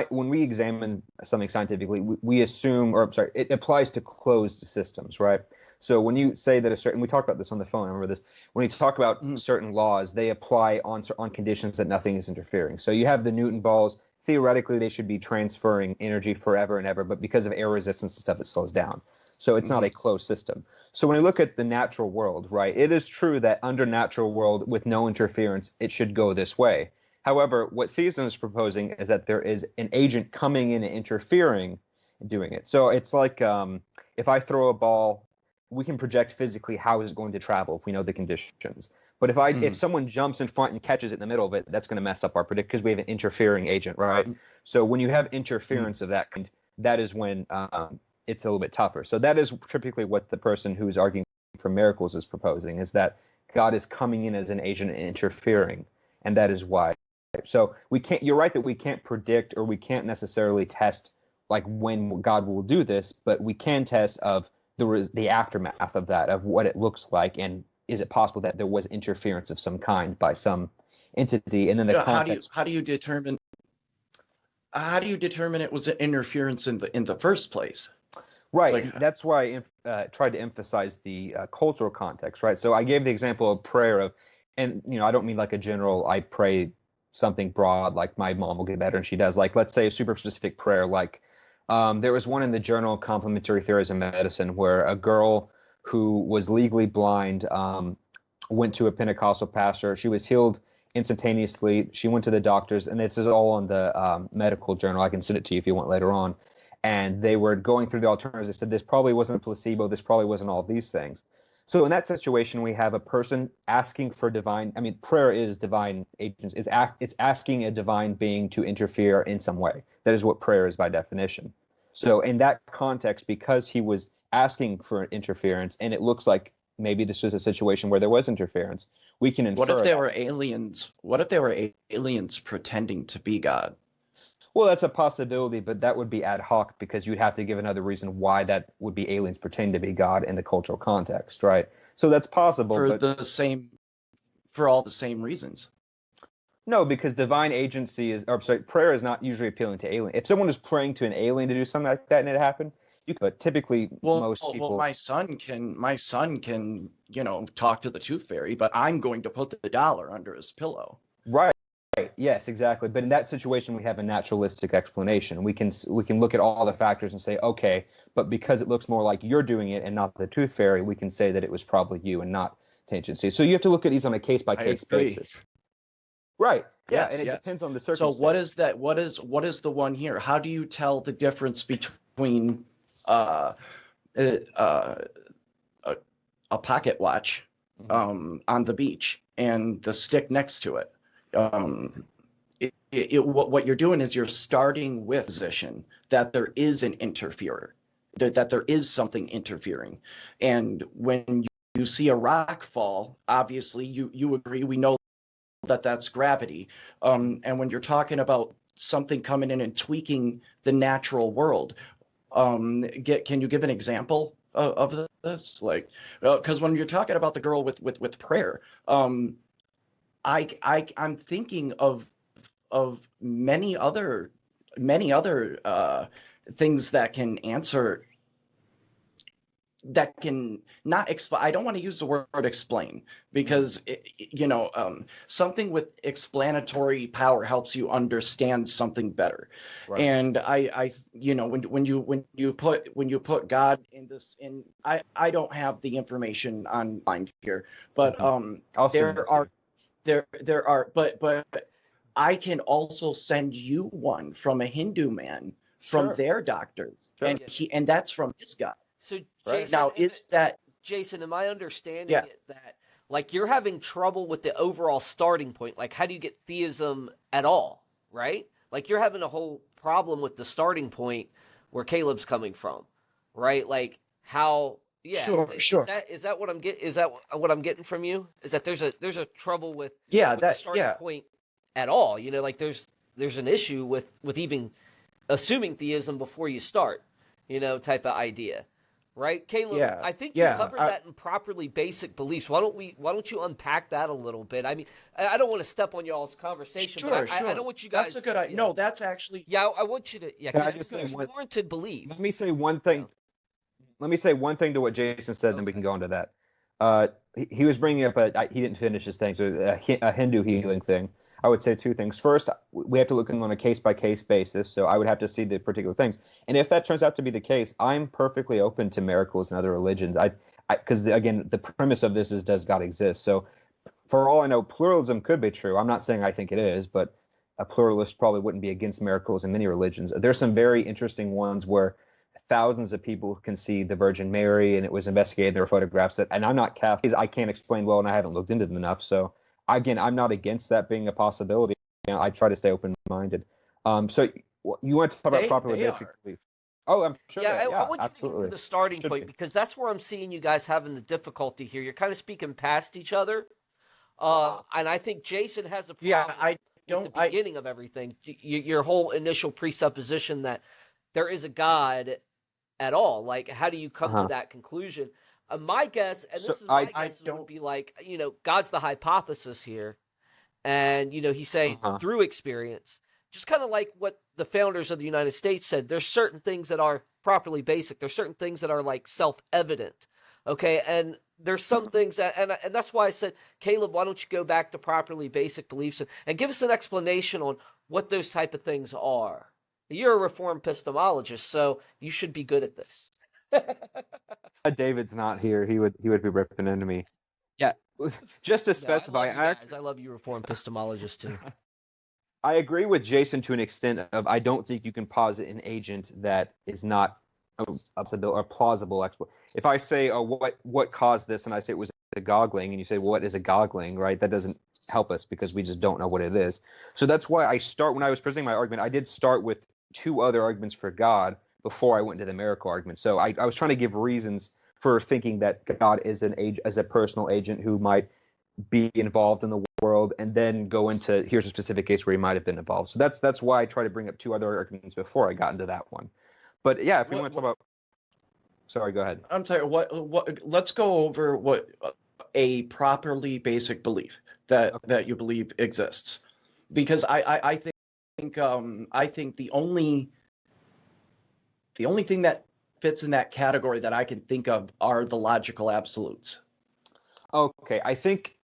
when we examine something scientifically, we assume, or I'm sorry, it applies to closed systems, right? So when you say that we talked about this on the phone, I remember this, when you talk about certain laws, they apply on conditions that nothing is interfering. So you have the Newton balls, theoretically they should be transferring energy forever and ever, but because of air resistance and stuff, it slows down. So it's not a closed system. So when you look at the natural world, right, it is true that under natural world with no interference, it should go this way. However, what theism is proposing is that there is an agent coming in and interfering and doing it. So it's like if I throw a ball, we can project physically how is it going to travel if we know the conditions. But if someone jumps in front and catches it in the middle of it, that's going to mess up our prediction because we have an interfering agent, right? So when you have interference of that kind, that is when it's a little bit tougher. So that is typically what the person who's arguing for miracles is proposing, is that God is coming in as an agent and interfering, and that is why. So you're right that we can't predict or we can't necessarily test like when God will do this, but we can test of the aftermath of that, of what it looks like, and is it possible that there was interference of some kind by some entity, and then the context. How do you determine it was an interference in the first place? Right. That's why I tried to emphasize the cultural context, right? So I gave the example of prayer and I don't mean like a general, I pray something broad, like my mom will get better and she does. Like, let's say a super specific prayer, like there was one in the journal Complementary Theories of Medicine where a girl who was legally blind went to a Pentecostal pastor. She was healed instantaneously. She went to the doctors, and this is all on the medical journal. I can send it to you if you want later on. And they were going through the alternatives. They said, this probably wasn't a placebo. This probably wasn't all these things. So in that situation, we have a person asking for prayer is divine agents. It's asking a divine being to interfere in some way. That is what prayer is by definition. So in that context, because he was asking for interference, and it looks like maybe this was a situation where there was interference, we can infer. What if they were aliens? What if they were aliens pretending to be God? Well, that's a possibility, but that would be ad hoc because you'd have to give another reason why that would be aliens pretending to be God in the cultural context, right? So that's possible. For all the same reasons. No, because divine agency prayer is not usually appealing to alien. If someone is praying to an alien to do something like that and it happened, but typically most people. Well, my son can, talk to the tooth fairy, but I'm going to put the dollar under his pillow. Right. Yes, exactly. But in that situation, we have a naturalistic explanation. We can look at all the factors and say, okay, but because it looks more like you're doing it and not the tooth fairy, we can say that it was probably you and not tangency. So you have to look at these on a case-by-case basis. Right. Yes, and it yes. depends on the circumstance. So what is that? What is the one here? How do you tell the difference between a pocket watch on the beach and the stick next to it? What you're doing is you're starting with position that there is an interferer, that there is something interfering. And when you see a rock fall, obviously you agree, we know that that's gravity. And when you're talking about something coming in and tweaking the natural world. Can you give an example of this? Like, because when you're talking about the girl with prayer, I'm thinking of many other things that can answer, that can not explain. I don't want to use the word explain, because something with explanatory power helps you understand something better. Right. And when you put God in this, I don't have the information online here, but I'll send it to you. there are, but I can also send you one from a Hindu man, from Sure. their doctors, Sure. and that's from his God. So, Right. Jason, Now, Jason, am I understanding Yeah. it that like you're having trouble with the overall starting point? Like, how do you get theism at all? Right? Like, you're having a whole problem with the starting point where Caleb's coming from, right? Like, how? Yeah. Sure. Is that what I'm getting? Is that what I'm getting from you? Is that there's a trouble with Yeah, the starting point at all? Like there's an issue with even assuming theism before you start, type of idea. Right, Caleb? Yeah, I think you covered that in properly basic beliefs. Why don't you unpack that a little bit? I mean, I don't want to step on y'all's conversation, Sure, but sure. I don't want you guys. That's a good idea. No, that's actually. Yeah, I want you to. Yeah, Can I because just it's say one- warranted belief. Let me say one thing. Let me say one thing to what Jason said, then we can go into that. He was bringing up he didn't finish his thing, so a Hindu healing thing. I would say two things. First, we have to look on a case-by-case basis, so I would have to see the particular things. And if that turns out to be the case, I'm perfectly open to miracles in other religions. Because, again, the premise of this is, does God exist? So for all I know, pluralism could be true. I'm not saying I think it is, but a pluralist probably wouldn't be against miracles in many religions. There's some very interesting ones where thousands of people can see the Virgin Mary, and it was investigated. There were photographs and I'm not Catholic. I can't explain well, and I haven't looked into them enough. So again, I'm not against that being a possibility. I try to stay open-minded. So you want to talk about properly basic belief? Oh, I'm sure. Yeah, I want you absolutely. to go to the starting point, because that's where I'm seeing you guys having the difficulty here. You're kind of speaking past each other, and I think Jason has a problem. Yeah, at the beginning of everything. Your whole initial presupposition that there is a God at all. Like, how do you come to that conclusion? My guess, and this is my guess, would be like, God's the hypothesis here. And, he's saying through experience, just kind of like what the founders of the United States said, there's certain things that are properly basic. There's certain things that are like self-evident. Okay. And there's some things that, and that's why I said, Caleb, why don't you go back to properly basic beliefs and give us an explanation on what those type of things are. You're a Reformed epistemologist, so you should be good at this. David's not here. He would be ripping into me. Yeah, just to specify, I love you, Reformed epistemologists too. I agree with Jason to an extent of I don't think you can posit an agent that is not a plausible explanation. If I say, what caused this, and I say it was a goggling, and you say, well, what is a goggling, right? That doesn't help us because we just don't know what it is. So that's why when I was presenting my argument, I did start with two other arguments for God before I went to the miracle argument. So I was trying to give reasons for thinking that God is as a personal agent who might be involved in the world, and then go into here's a specific case where he might have been involved. So that's why I try to bring up two other arguments before I got into that one. But yeah, if you want to talk about, sorry, go ahead. I'm sorry. Let's go over what a properly basic belief that you believe exists, because I think the only thing that fits in that category that I can think of are the logical absolutes. Okay, I think,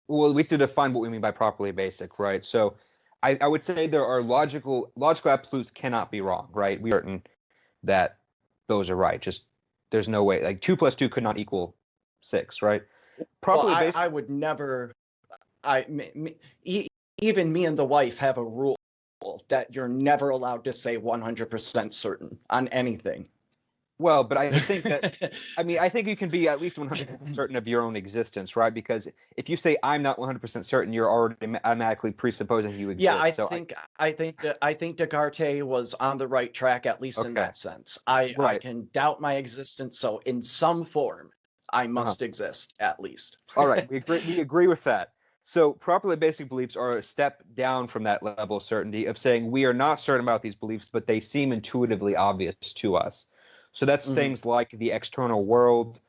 well, we have to define what we mean by properly basic, right? So I would say there are logical absolutes cannot be wrong, right? We are certain that those are right. Just there's no way, like 2 + 2 could not equal 6, right? Properly basic. I would never. Even me and the wife have a rule that you're never allowed to say 100% certain on anything. Well, but I think that, I think you can be at least 100% certain of your own existence, right? Because if you say I'm not 100% certain, you're already automatically presupposing you exist. Yeah, I think Descartes was on the right track, at least in that sense. I can doubt my existence, so in some form, I must exist at least. All right, we agree with that. So properly basic beliefs are a step down from that level of certainty of saying we are not certain about these beliefs, but they seem intuitively obvious to us. So that's things like the external world,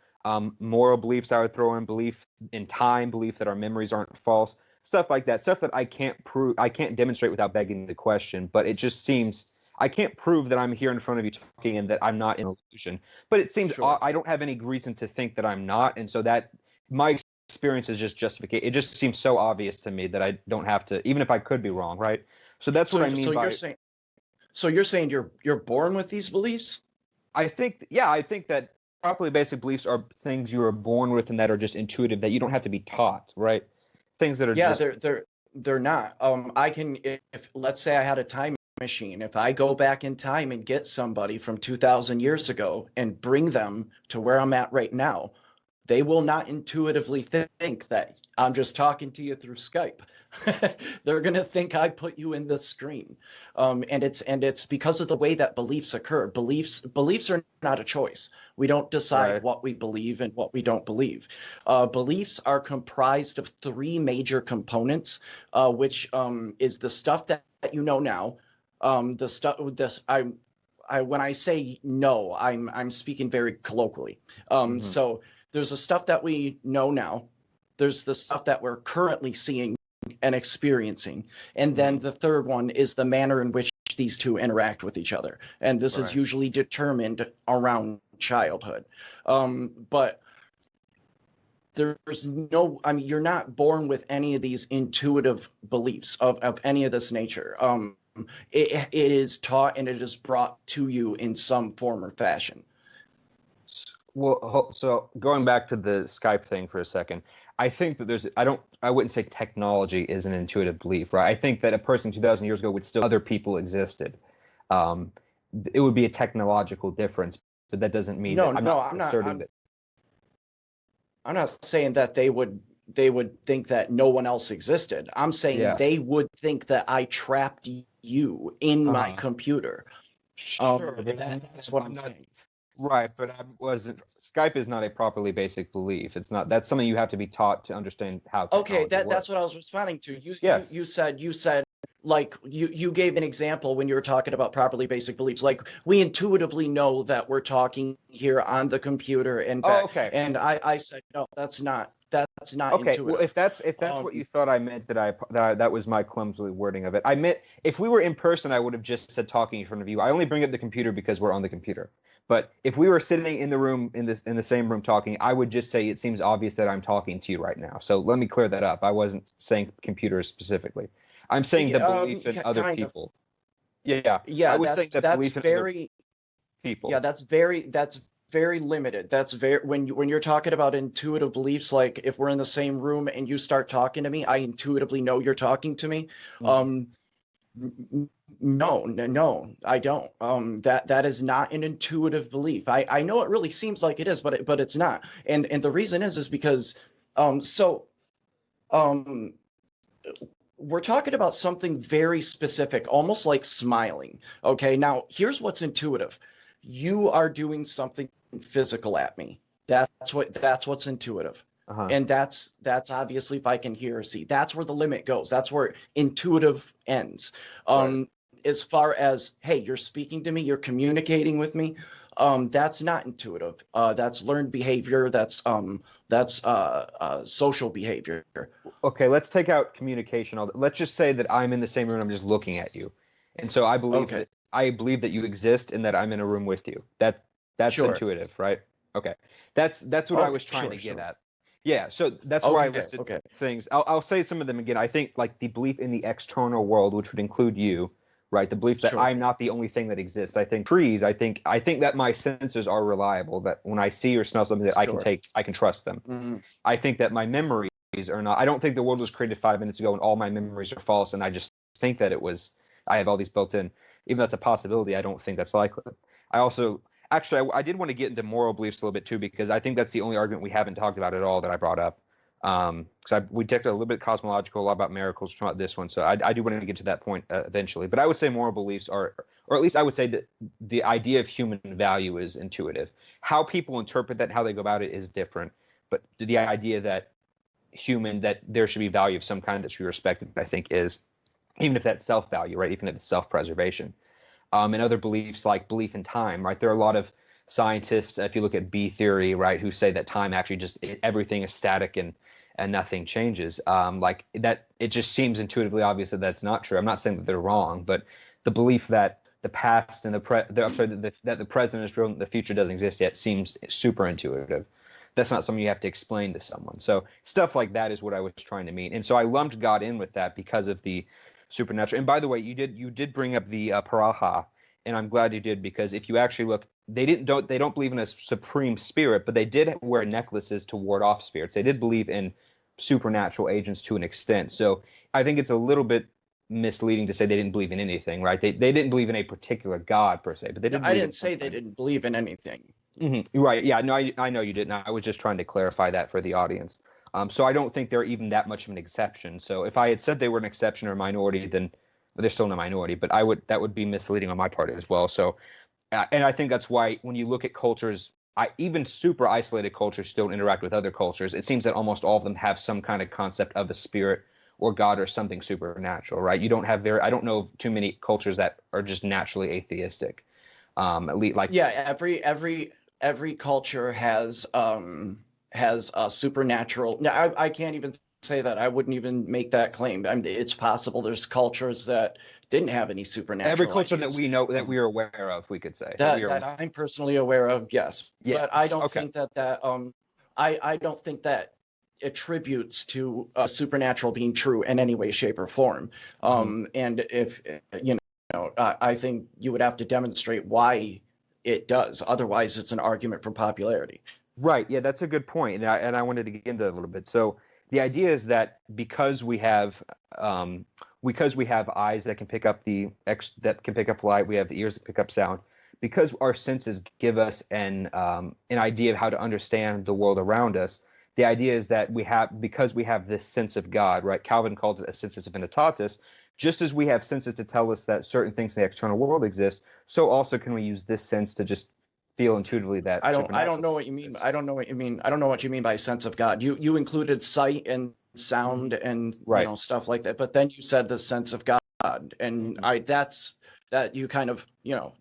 moral beliefs I would throw in, belief in time, belief that our memories aren't false, stuff like that, stuff that I can't prove, I can't demonstrate without begging the question, but it just seems, I can't prove that I'm here in front of you talking and that I'm not in illusion, but it seems Sure. I don't have any reason to think that I'm not, and so that my experience is just justification. It just seems so obvious to me that I don't have to, even if I could be wrong, right? So that's what I mean by. You're saying you're born with these beliefs? I think that properly basic beliefs are things you are born with and that are just intuitive, that you don't have to be taught, right? Things that are just. They're not. I can, if let's say I had a time machine, if I go back in time and get somebody from 2,000 years ago and bring them to where I'm at right now, they will not intuitively think that I'm just talking to you through Skype. They're going to think I put you in the screen. And it's because of the way that beliefs occur. Beliefs are not a choice. We don't decide what we believe and what we don't believe. Beliefs are comprised of three major components, which is the stuff that you know now. The stuff when I say no, I'm speaking very colloquially. So there's the stuff that we know now. There's the stuff that we're currently seeing and experiencing. And then the third one is the manner in which these two interact with each other. And this is usually determined around childhood. But there's no, I mean, you're not born with any of these intuitive beliefs of any of this nature. It is taught and it is brought to you in some form or fashion. Well, so going back to the Skype thing for a second, I think that I wouldn't say technology is an intuitive belief, right? I think that a person 2,000 years ago would still, other people existed. It would be a technological difference, but that doesn't mean that I'm not asserting that. I'm not saying that they would think that no one else existed. I'm saying they would think that I trapped you in my computer. Sure, that's what I'm saying. Right, but I wasn't. Skype is not a properly basic belief. It's not. That's something you have to be taught to understand how. Okay, that's what I was responding to. You said like you gave an example when you were talking about properly basic beliefs. Like we intuitively know that we're talking here on the computer and back. Okay. And I said no, that's not okay. Intuitive. Well, if that's what you thought I meant, that was my clumsy wording of it. I meant if we were in person, I would have just said talking in front of you. I only bring up the computer because we're on the computer. But if we were sitting in the room in the same room talking, I would just say it seems obvious that I'm talking to you right now. So let me clear that up. I wasn't saying computers specifically. I'm saying the belief in other people. Yeah. I was saying the belief in other people. Yeah, that's very limited. That's very when you're talking about intuitive beliefs, like if we're in the same room and you start talking to me, I intuitively know you're talking to me. No, I don't. That is not an intuitive belief. I know it really seems like it is, but it's not. And the reason is because we're talking about something very specific, almost like smiling. Okay, now here's what's intuitive. You are doing something physical at me. That's what's intuitive. And that's obviously if I can hear or see. That's where the limit goes. That's where intuitive ends. As far as, hey, you're speaking to me, you're communicating with me, that's not intuitive. That's learned behavior. That's social behavior. Okay, let's take out communication. Let's just say that I'm in the same room. I'm just looking at you, and so I believe that you exist and that I'm in a room with you. That's intuitive, right? Okay, that's what I was trying to get at. Yeah, so that's why I listed things. I'll say some of them again. I think like the belief in the external world, which would include you, right? The belief that I'm not the only thing that exists. I think trees. I think that my senses are reliable. That when I see or smell something, that I can trust them. I think that my memories are not. I don't think the world was created 5 minutes ago and all my memories are false. And I just think that it was. I have all these built in. Even though that's a possibility, I don't think that's likely. I did want to get into moral beliefs a little bit too, because I think that's the only argument we haven't talked about at all that I brought up. Because we talked a little bit cosmological, a lot about miracles, about this one. So I do want to get to that point eventually. But I would say moral beliefs are, or at least I would say that the idea of human value is intuitive. How people interpret that, how they go about it is different. But the idea that human that there should be value of some kind that should be respected, I think, is even if that's self-value, right? Even if it's self-preservation. And other beliefs like belief in time, right? There are a lot of scientists, if you look at B theory, right, who say that time actually everything is static and nothing changes. Like that, it just seems intuitively obvious that that's not true. I'm not saying that they're wrong, but the belief that the past and that the present is real and the future doesn't exist yet seems super intuitive. That's not something you have to explain to someone. So stuff like that is what I was trying to mean. And so I lumped God in with that because of the supernatural. And by the way, you did bring up the paraha, and I'm glad you did, because if you actually look, they don't believe in a supreme spirit, but they did wear necklaces to ward off spirits. They did believe in supernatural agents to an extent. So I think it's a little bit misleading to say they didn't believe in anything, right? They didn't believe in a particular God per se, but they did. I didn't say they didn't believe in anything. Mm-hmm. Right. Yeah. No, I know you didn't. I was just trying to clarify that for the audience. So I don't think they're even that much of an exception. So if I had said they were an exception or a minority, then they're still in a minority. But that would be misleading on my part as well. So, and I think that's why when you look at cultures, even super isolated cultures still interact with other cultures. It seems that almost all of them have some kind of concept of a spirit or God or something supernatural, right? You don't have I don't know too many cultures that are just naturally atheistic. At least like every culture has a supernatural. Now I can't even say that. I wouldn't even make that claim. I mean, it's possible there's cultures that didn't have any supernatural. Every culture ideas. that we know that we are aware of, we could say that I'm personally aware of. Yes, but I don't okay. think that I don't think that attributes to supernatural being true in any way, shape, or form. And if I think you would have to demonstrate why it does. Otherwise, it's an argument for popularity. Right. Yeah, that's a good point. And I wanted to get into that a little bit. So the idea is that because we have eyes that can pick up light, we have ears that pick up sound. Because our senses give us an idea of how to understand the world around us. The idea is that because we have this sense of God, right? Calvin calls it a sensus divinitatis. Just as we have senses to tell us that certain things in the external world exist, so also can we use this sense to just feel intuitively that I don't know what you mean. I don't know what you mean. I don't know what you mean by sense of God. You included sight and sound and stuff like that, but then you said the sense of God, and that you kind of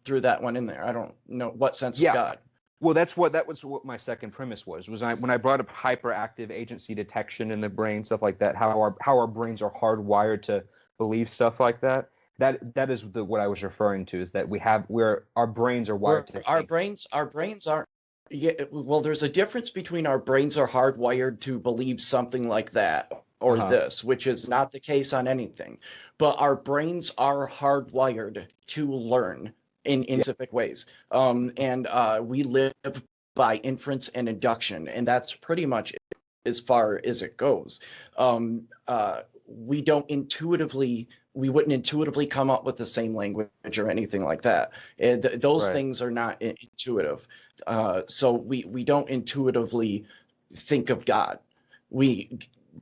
threw that one in there. I don't know what sense of God. Well, that was what my second premise was when I brought up hyperactive agency detection in the brain, stuff like that, how our brains are hardwired to believe stuff like that. That is what I was referring to, is that our brains are wired to think. Our brains aren't. Yeah, well, there's a difference between our brains are hardwired to believe something like that or this, which is not the case on anything, but our brains are hardwired to learn in specific ways. And we live by inference and induction, and that's pretty much as far as it goes. We wouldn't intuitively come up with the same language or anything like that. Those things are not intuitive. So we don't intuitively think of God.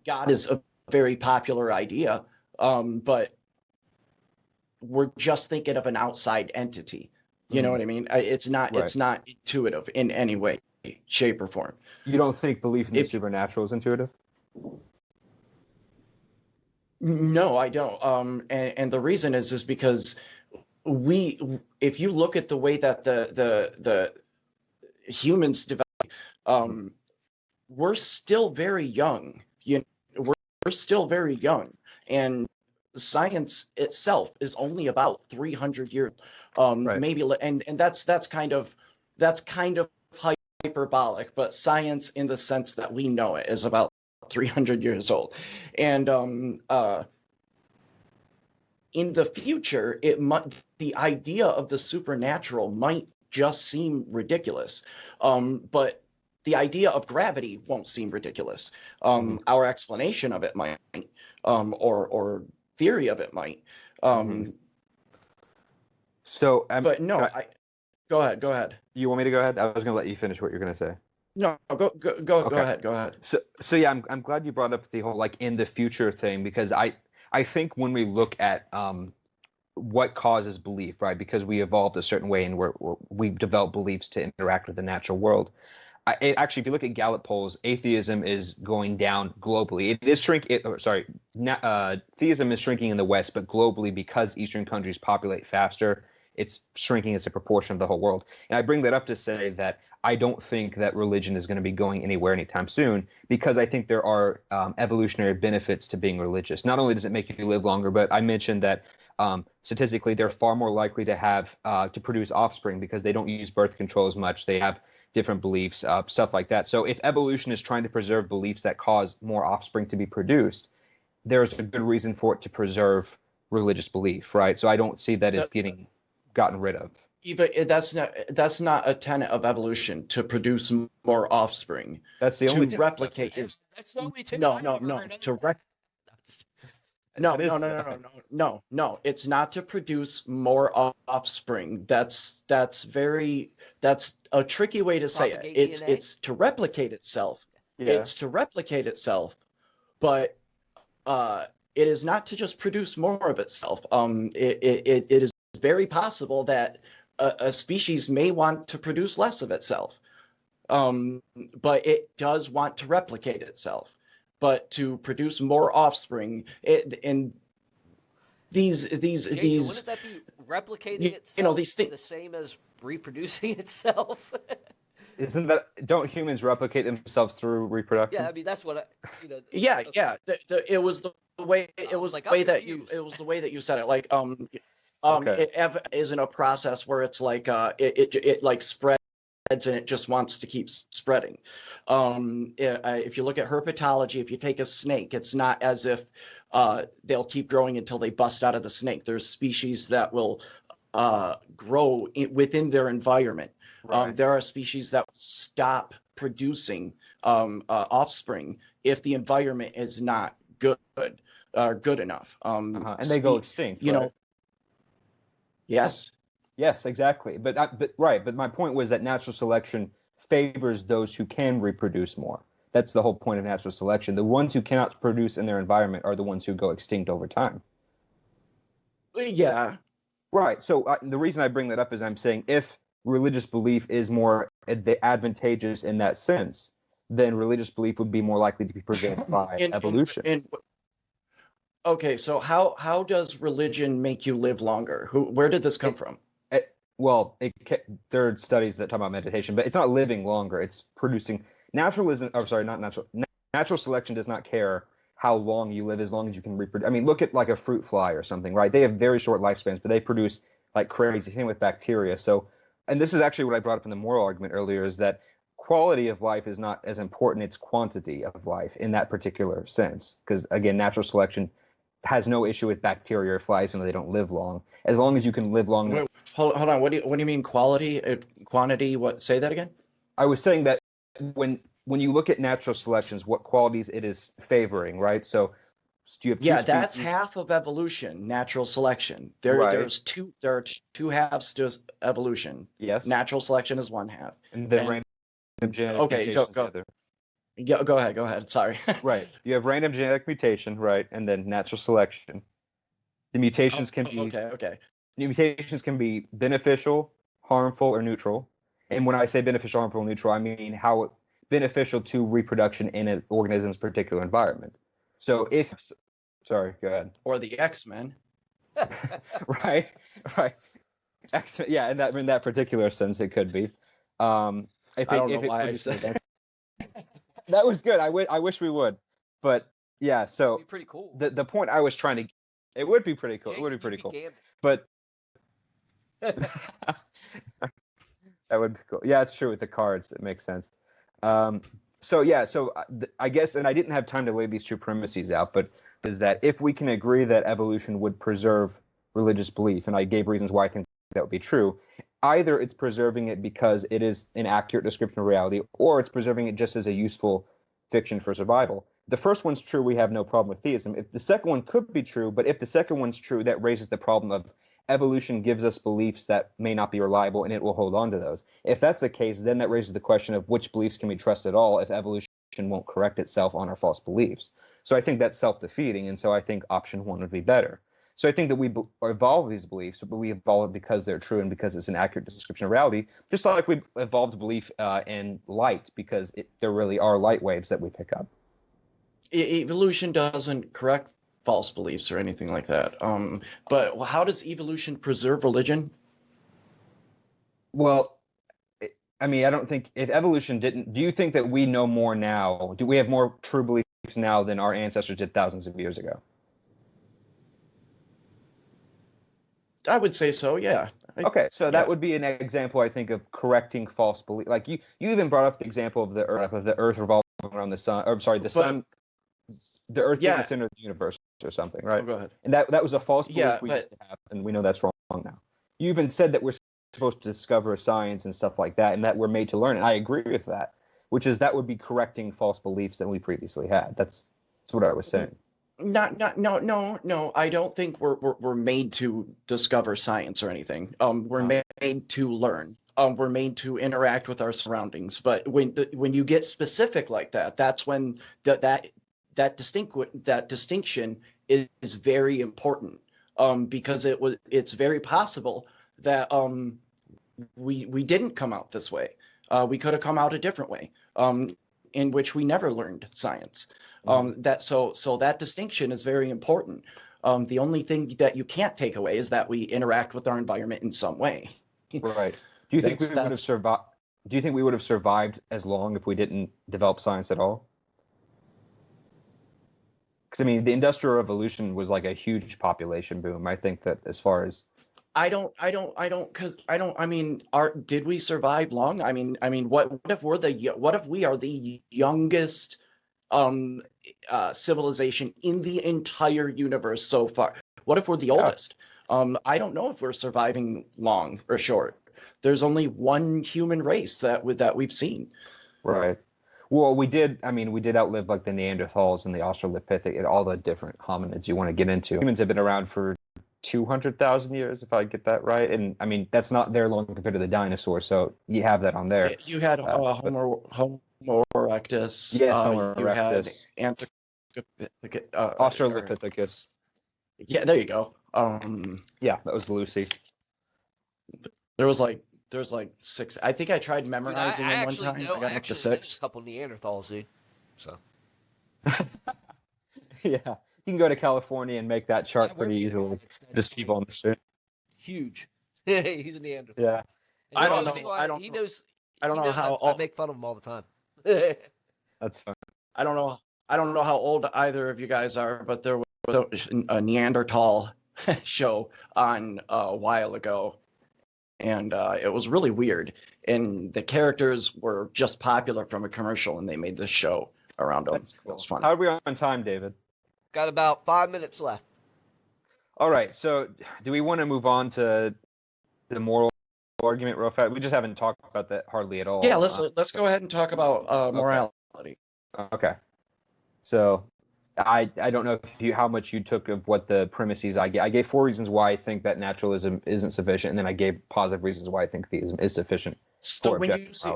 God is a very popular idea, but we're just thinking of an outside entity. You know what I mean? It's not intuitive in any way, shape, or form. You don't think belief in the supernatural is intuitive? No, I don't. And the reason is because if you look at the way that the humans develop, we're still very young. We're still very young, and science itself is only about 300 years, maybe, and that's kind of hyperbolic, but science in the sense that we know it is about 300 years old. And in the future, the idea of the supernatural might just seem ridiculous, but the idea of gravity won't seem ridiculous. Our explanation of it might, or theory of it might. So, but no, go ahead. You want me to go ahead? I was going to let you finish what you're going to say. No, go ahead. So yeah, I'm glad you brought up the whole in the future thing, because I think when we look at what causes belief, right? Because we evolved a certain way and we develop beliefs to interact with the natural world. Actually, if you look at Gallup polls, atheism is going down globally. It is shrinking. Theism is shrinking in the West, but globally, because Eastern countries populate faster, it's shrinking as a proportion of the whole world. And I bring that up to say that I don't think that religion is going to be going anywhere anytime soon, because I think there are evolutionary benefits to being religious. Not only does it make you live longer, but I mentioned that statistically, they're far more likely to have to produce offspring because they don't use birth control as much. They have different beliefs, stuff like that. So if evolution is trying to preserve beliefs that cause more offspring to be produced, there's a good reason for it to preserve religious belief, right? So I don't see that as getting gotten rid of. Even that's not a tenet of evolution, to produce more offspring. That's the only replicate. That's the only tenet No, I've no, ever no. heard To of. rec. No, That is- no, no, no, no, no, no, no. It's not to produce more offspring. That's a tricky way to say it. Propagate It's DNA? it's to replicate itself. Yeah. It's to replicate itself, but it is not to just produce more of itself. It is very possible that a species may want to produce less of itself, but it does want to replicate itself. But to produce more offspring, and these Jason, wouldn't that be replicating itself these things. the same as reproducing itself? Don't humans replicate themselves through reproduction? Yeah, I mean that's what Yeah, okay. yeah. It was the way that you said it. Like Okay. it isn't a process where it's like it like spreads and it just wants to keep spreading. If you look at herpetology, if you take a snake, it's not as if they'll keep growing until they bust out of the snake. There's species that will grow within their environment. Right. There are species that stop producing offspring if the environment is not good enough. And they go extinct. You right? know. Yes. Yes, exactly. But my point was that natural selection favors those who can reproduce more. That's the whole point of natural selection. The ones who cannot produce in their environment are the ones who go extinct over time. Yeah. Right. So the reason I bring that up is I'm saying if religious belief is more advantageous in that sense, then religious belief would be more likely to be preserved by evolution. Okay, so how does religion make you live longer? Where did this come from? There are studies that talk about meditation, but it's not living longer. It's producing natural selection does not care how long you live as long as you can reproduce. I mean, look at like a fruit fly or something, right? They have very short lifespans, but they produce like crazy. Same with bacteria. So, and this is actually what I brought up in the moral argument earlier, is that quality of life is not as important. It's quantity of life in that particular sense. Because again, natural selection has no issue with bacteria or flies when they don't live long. As long as you can live long. Wait, hold on. What do you mean quality? Quantity? What? Say that again. I was saying that when you look at natural selections, what qualities it is favoring, right? So do you have two that's species? half of evolution, natural selection. There are two halves to evolution. Yes. Natural selection is one half. And then random genetic mutations go. the other. Yeah, go ahead. Sorry. Right. You have random genetic mutation, right, and then natural selection. The mutations can be okay. The mutations can be beneficial, harmful, or neutral. And when I say beneficial, harmful, or neutral, I mean how beneficial to reproduction in an organism's particular environment. So sorry, go ahead. Or the X-Men. Right. Yeah, in that particular sense, it could be. I don't know why I said that. That was good. I wish we would, but yeah. So It'd be pretty cool. The point I was trying to, it would be pretty cool. It would be pretty cool. But that would be cool. Yeah, it's true with the cards. It makes sense. So I guess, and I didn't have time to lay these two premises out, but is that if we can agree that evolution would preserve religious belief, and I gave reasons why I think that would be true, either it's preserving it because it is an accurate description of reality, or it's preserving it just as a useful fiction for survival. The first one's true, we have no problem with theism. If the second one could be true, but if the second one's true, that raises the problem of evolution gives us beliefs that may not be reliable, and it will hold on to those. If that's the case, then that raises the question of which beliefs can we trust at all if evolution won't correct itself on our false beliefs. So I think that's self-defeating, and so I think option one would be better. So I think that we evolve these beliefs, but we evolve because they're true and because it's an accurate description of reality. Just like we evolved belief in light because there really are light waves that we pick up. Evolution doesn't correct false beliefs or anything like that. But how does evolution preserve religion? Well, I mean, I don't think if evolution didn't. Do you think that we know more now? Do we have more true beliefs now than our ancestors did thousands of years ago? I would say so, yeah. Okay, so that would be an example, I think, of correcting false belief. Like you even brought up the example of the Earth revolving around the sun. Or sorry, sun, the Earth being the center of the universe, or something, right? Oh, go ahead. And that was a false belief we used to have, and we know that's wrong now. You even said that we're supposed to discover science and stuff like that, and that we're made to learn. And I agree with that, that would be correcting false beliefs that we previously had. That's what I was saying. No. I don't think we're made to discover science or anything. We're made to learn. We're made to interact with our surroundings. But when you get specific like that, that's when that distinction is very important. Because it's very possible that we didn't come out this way. We could have come out a different way. In which we never learned science. That distinction is very important. The only thing that you can't take away is that we interact with our environment in some way. Right. Do you think we would have survived? Do you think we would have survived as long if we didn't develop science at all? Because I mean, the Industrial Revolution was like a huge population boom. I think that as far as I mean, did we survive long? I mean, what if we are the youngest civilization in the entire universe so far? What if we're the oldest? I don't know if we're surviving long or short. There's only one human race that we've seen. Right. Well, we did outlive like the Neanderthals and the Australopithecus and all the different hominids you want to get into. Humans have been around for 200,000 years, if I get that right. And I mean, that's not very long compared to the dinosaurs, so you have that on there. You had Homo erectus. Yes, Homo erectus. You had Australopithecus. Yeah, there you go. Yeah, that was Lucy. There's like 6. I think I tried memorizing them one time. I got up to 6. A couple Neanderthals, dude. So. Yeah. You can go to California and make that chart pretty easily. Just people on the street. Huge. He's a Neanderthal. Yeah. I don't know. He knows. I don't know how. I make fun of him all the time. That's fine. I don't know how old either of you guys are, but there was a Neanderthal show on a while ago, and it was really weird. And the characters were just popular from a commercial, and they made this show around them. Cool. It was fun. How are we on time, David? Got about 5 minutes left. All right. So, do we want to move on to the moral argument real fast? We just haven't talked about that hardly at all. Yeah, let's go ahead and talk about morality. Okay. So, I don't know how much you took of what the premises I gave. I gave 4 reasons why I think that naturalism isn't sufficient, and then I gave positive reasons why I think theism is sufficient. So when you say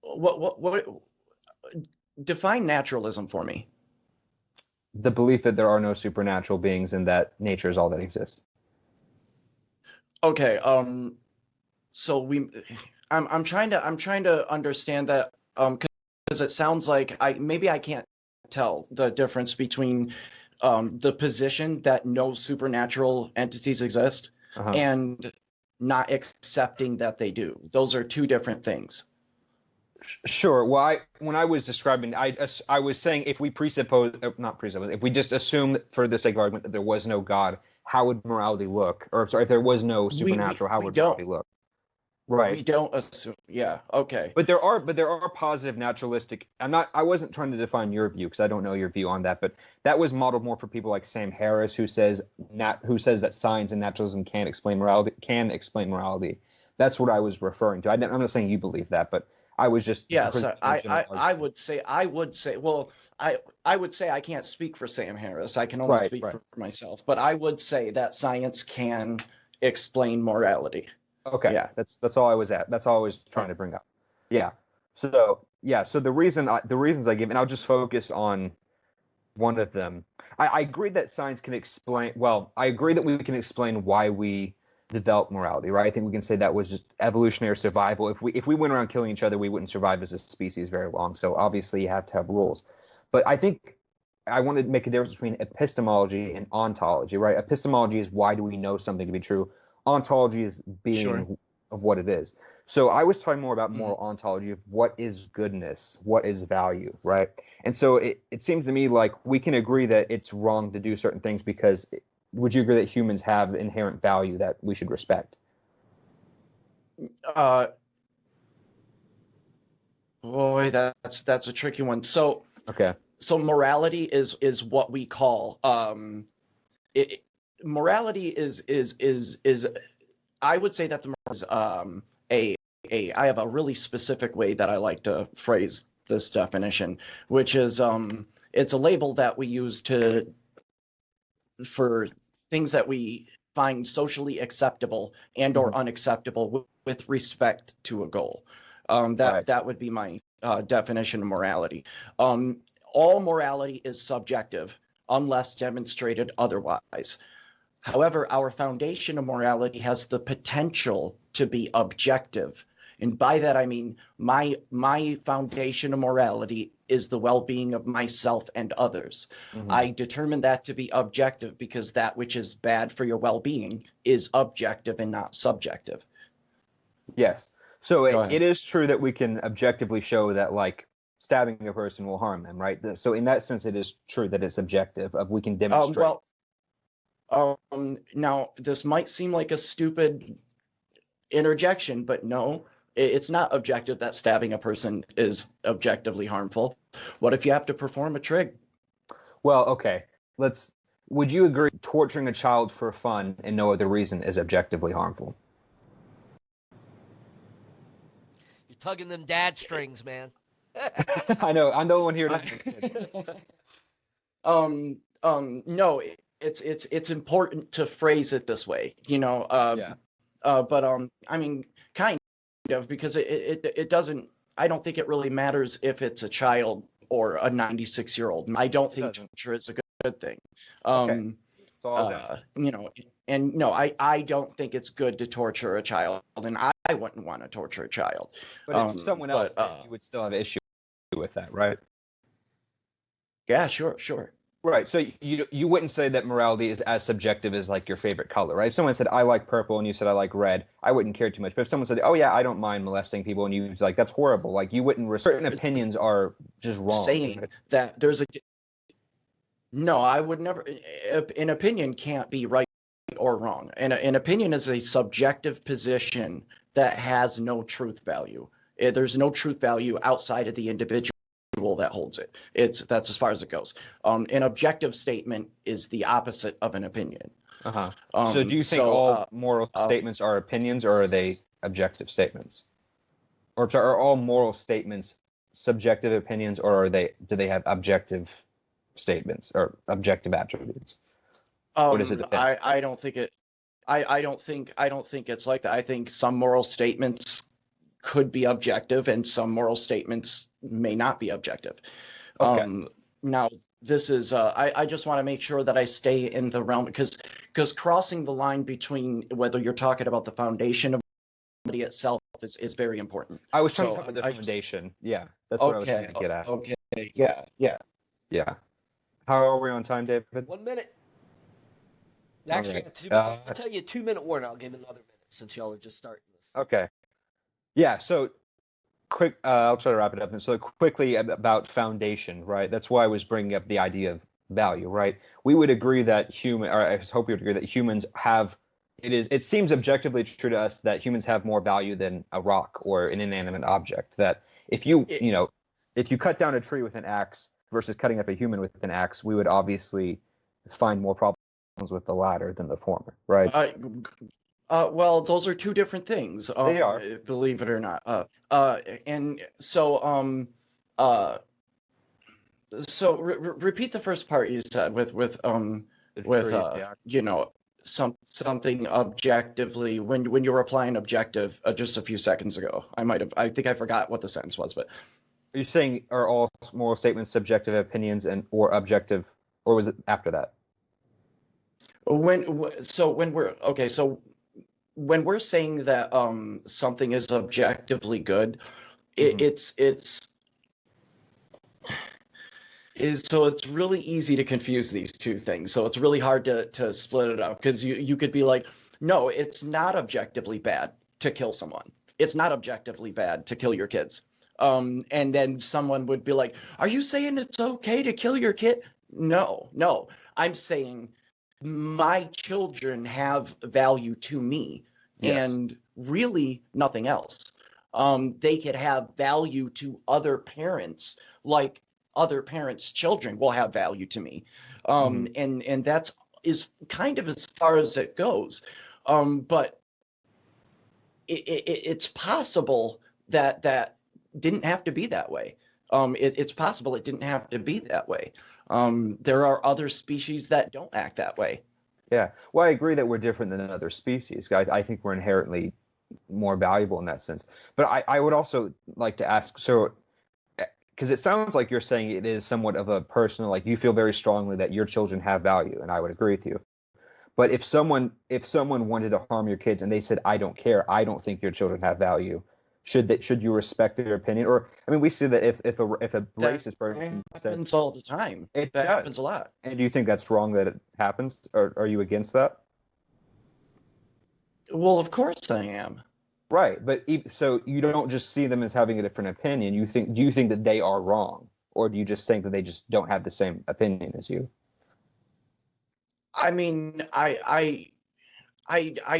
what define naturalism for me? The belief that there are no supernatural beings and that nature is all that exists. Okay. So I'm trying to understand that because it sounds like I can't tell the difference between the position that no supernatural entities exist and not accepting that they do. Those are two different things. Sure. Well, when I was describing, I was saying if we if we just assume for the sake of argument that there was no God, how would morality look? Or sorry, if there was no supernatural, how would morality look? Right. We don't assume. Yeah. Okay. But there are positive naturalistic. I wasn't trying to define your view because I don't know your view on that. But that was modeled more for people like Sam Harris, who says that science and naturalism can explain morality. That's what I was referring to. I'm not saying you believe that, but I was just I would say I can't speak for Sam Harris. I can only speak for myself. But I would say that science can explain morality. Okay. Yeah. That's all I was at. That's all I was trying to bring up. Yeah. So the reasons I give, and I'll just focus on one of them. I agree that science can explain. Well, I agree that we can explain why we develop morality, right? I think we can say that was just evolutionary survival. If we went around killing each other, we wouldn't survive as a species very long. So obviously, you have to have rules. But I think I want to make a difference between epistemology and ontology, right? Epistemology is why do we know something to be true. Ontology is being Sure. of what it is. So I was talking more about moral ontology of what is goodness, what is value, right? And so it seems to me like we can agree that it's wrong to do certain things because would you agree that humans have inherent value that we should respect? Boy, that's a tricky one. So Okay. morality is what we call morality is I would say that the is I have a really specific way that I like to phrase this definition, which is it's a label that we use for things that we find socially acceptable and or unacceptable with respect to a goal. That would be my definition of morality. All morality is subjective unless demonstrated otherwise. However, our foundation of morality has the potential to be objective. And by that, I mean my foundation of morality is the well-being of myself and others. I determine that to be objective because that which is bad for your well-being is objective and not subjective. Yes. So Go ahead. it is true that we can objectively show that, like, stabbing a person will harm them, right? So in that sense, it is true that it's objective. We can demonstrate. Now this might seem like a stupid interjection, but no, it's not objective that stabbing a person is objectively harmful. What if you have to perform a trig? Well, okay. Would you agree torturing a child for fun and no other reason is objectively harmful? You're tugging them dad strings, man. I know. I'm the only one here. No, it's important to phrase it this way, you know. But I mean, kind of, because it doesn't. I don't think it really matters if it's a child or a 96-year-old. I don't think torture is a good thing. You know, and no, I don't think it's good to torture a child, and I wouldn't want to torture a child. But if someone else did, you would still have an issue with that, right? Yeah, sure. Right. So you wouldn't say that morality is as subjective as, like, your favorite color, right? If someone said I like purple and you said I like red, I wouldn't care too much. But if someone said, oh yeah, I don't mind molesting people, and you was like, that's horrible, like, you wouldn't. Certain opinions are just wrong. Saying that there's no, I would never. An opinion can't be right or wrong. And an opinion is a subjective position that has no truth value. There's no truth value outside of the individual that holds it. That's as far as it goes. An objective statement is the opposite of an opinion. So do you think all moral statements are opinions, or are they objective statements? Or sorry, are all moral statements subjective opinions, or do they have objective statements or objective attributes? What does it depend? I don't think it. I don't think it's like that. I think some moral statements could be objective and some moral statements may not be objective. Okay. Now this is I just want to make sure that I stay in the realm, because crossing the line between whether you're talking about the foundation of somebody itself is very important. I was trying to cover the foundation. That's what I was trying to get at. Okay. Yeah. How are we on time, David? 1 minute. Actually, right. I'll tell you a 2-minute warning. I'll give it another minute since y'all are just starting this. Okay. Yeah, so quick, I'll try to wrap it up. And so quickly about foundation, right? That's why I was bringing up the idea of value, right? We would agree that I hope we would agree that humans have, it seems objectively true to us that humans have more value than a rock or an inanimate object. That if you cut down a tree with an axe versus cutting up a human with an axe, we would obviously find more problems with the latter than the former, right? Well, those are two different things. They are, believe it or not. And so, repeat the first part you said with you know, something objectively when you were applying objective just a few seconds ago. I think I forgot what the sentence was, but Are you saying are all moral statements subjective opinions or objective, or was it after that? When we're saying that something is objectively good, it's really easy to confuse these two things. So it's really hard to split it up, because you could be like, no, it's not objectively bad to kill someone. It's not objectively bad to kill your kids. And then someone would be like, are you saying it's okay to kill your kid? No. I'm saying my children have value to me, and really nothing else. They could have value to other parents, like other parents' children will have value to me. And that's is kind of as far as it goes. But it's possible that didn't have to be that way. It's possible it didn't have to be that way. There are other species that don't act that way. Yeah. Well, I agree that we're different than other species. I think we're inherently more valuable in that sense. But I would also like to ask, so, because it sounds like you're saying it is somewhat of a personal, like you feel very strongly that your children have value, and I would agree with you. But if someone wanted to harm your kids and they said, I don't care, I don't think your children have value, should you respect their opinion? Or, I mean, we see that if a racist person happens all the time. That happens a lot. And do you think that's wrong that it happens? Or are you against that? Well, of course I am. Right, but so you don't just see them as having a different opinion. Do you think that they are wrong, or do you just think that they just don't have the same opinion as you? I mean, I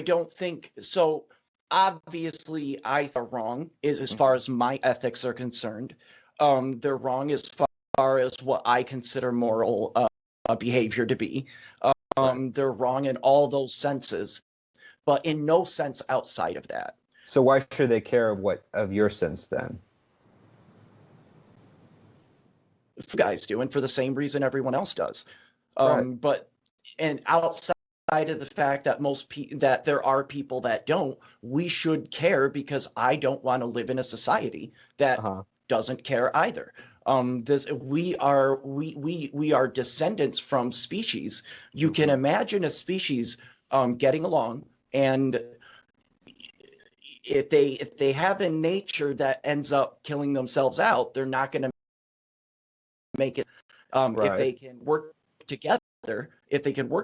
don't think so. Obviously, I are wrong as far as my ethics are concerned. They're wrong as far as what I consider moral behavior to be. They're wrong in all those senses, but in no sense outside of that. So why should they care of your sense then? Guys do, and for the same reason everyone else does. Right. But and outside of the fact that that there are people that don't, we should care, because I don't want to live in a society that doesn't care either. We are descendants from species. You can imagine a species getting along, and if they have a nature that ends up killing themselves out, they're not going to make it. If they can work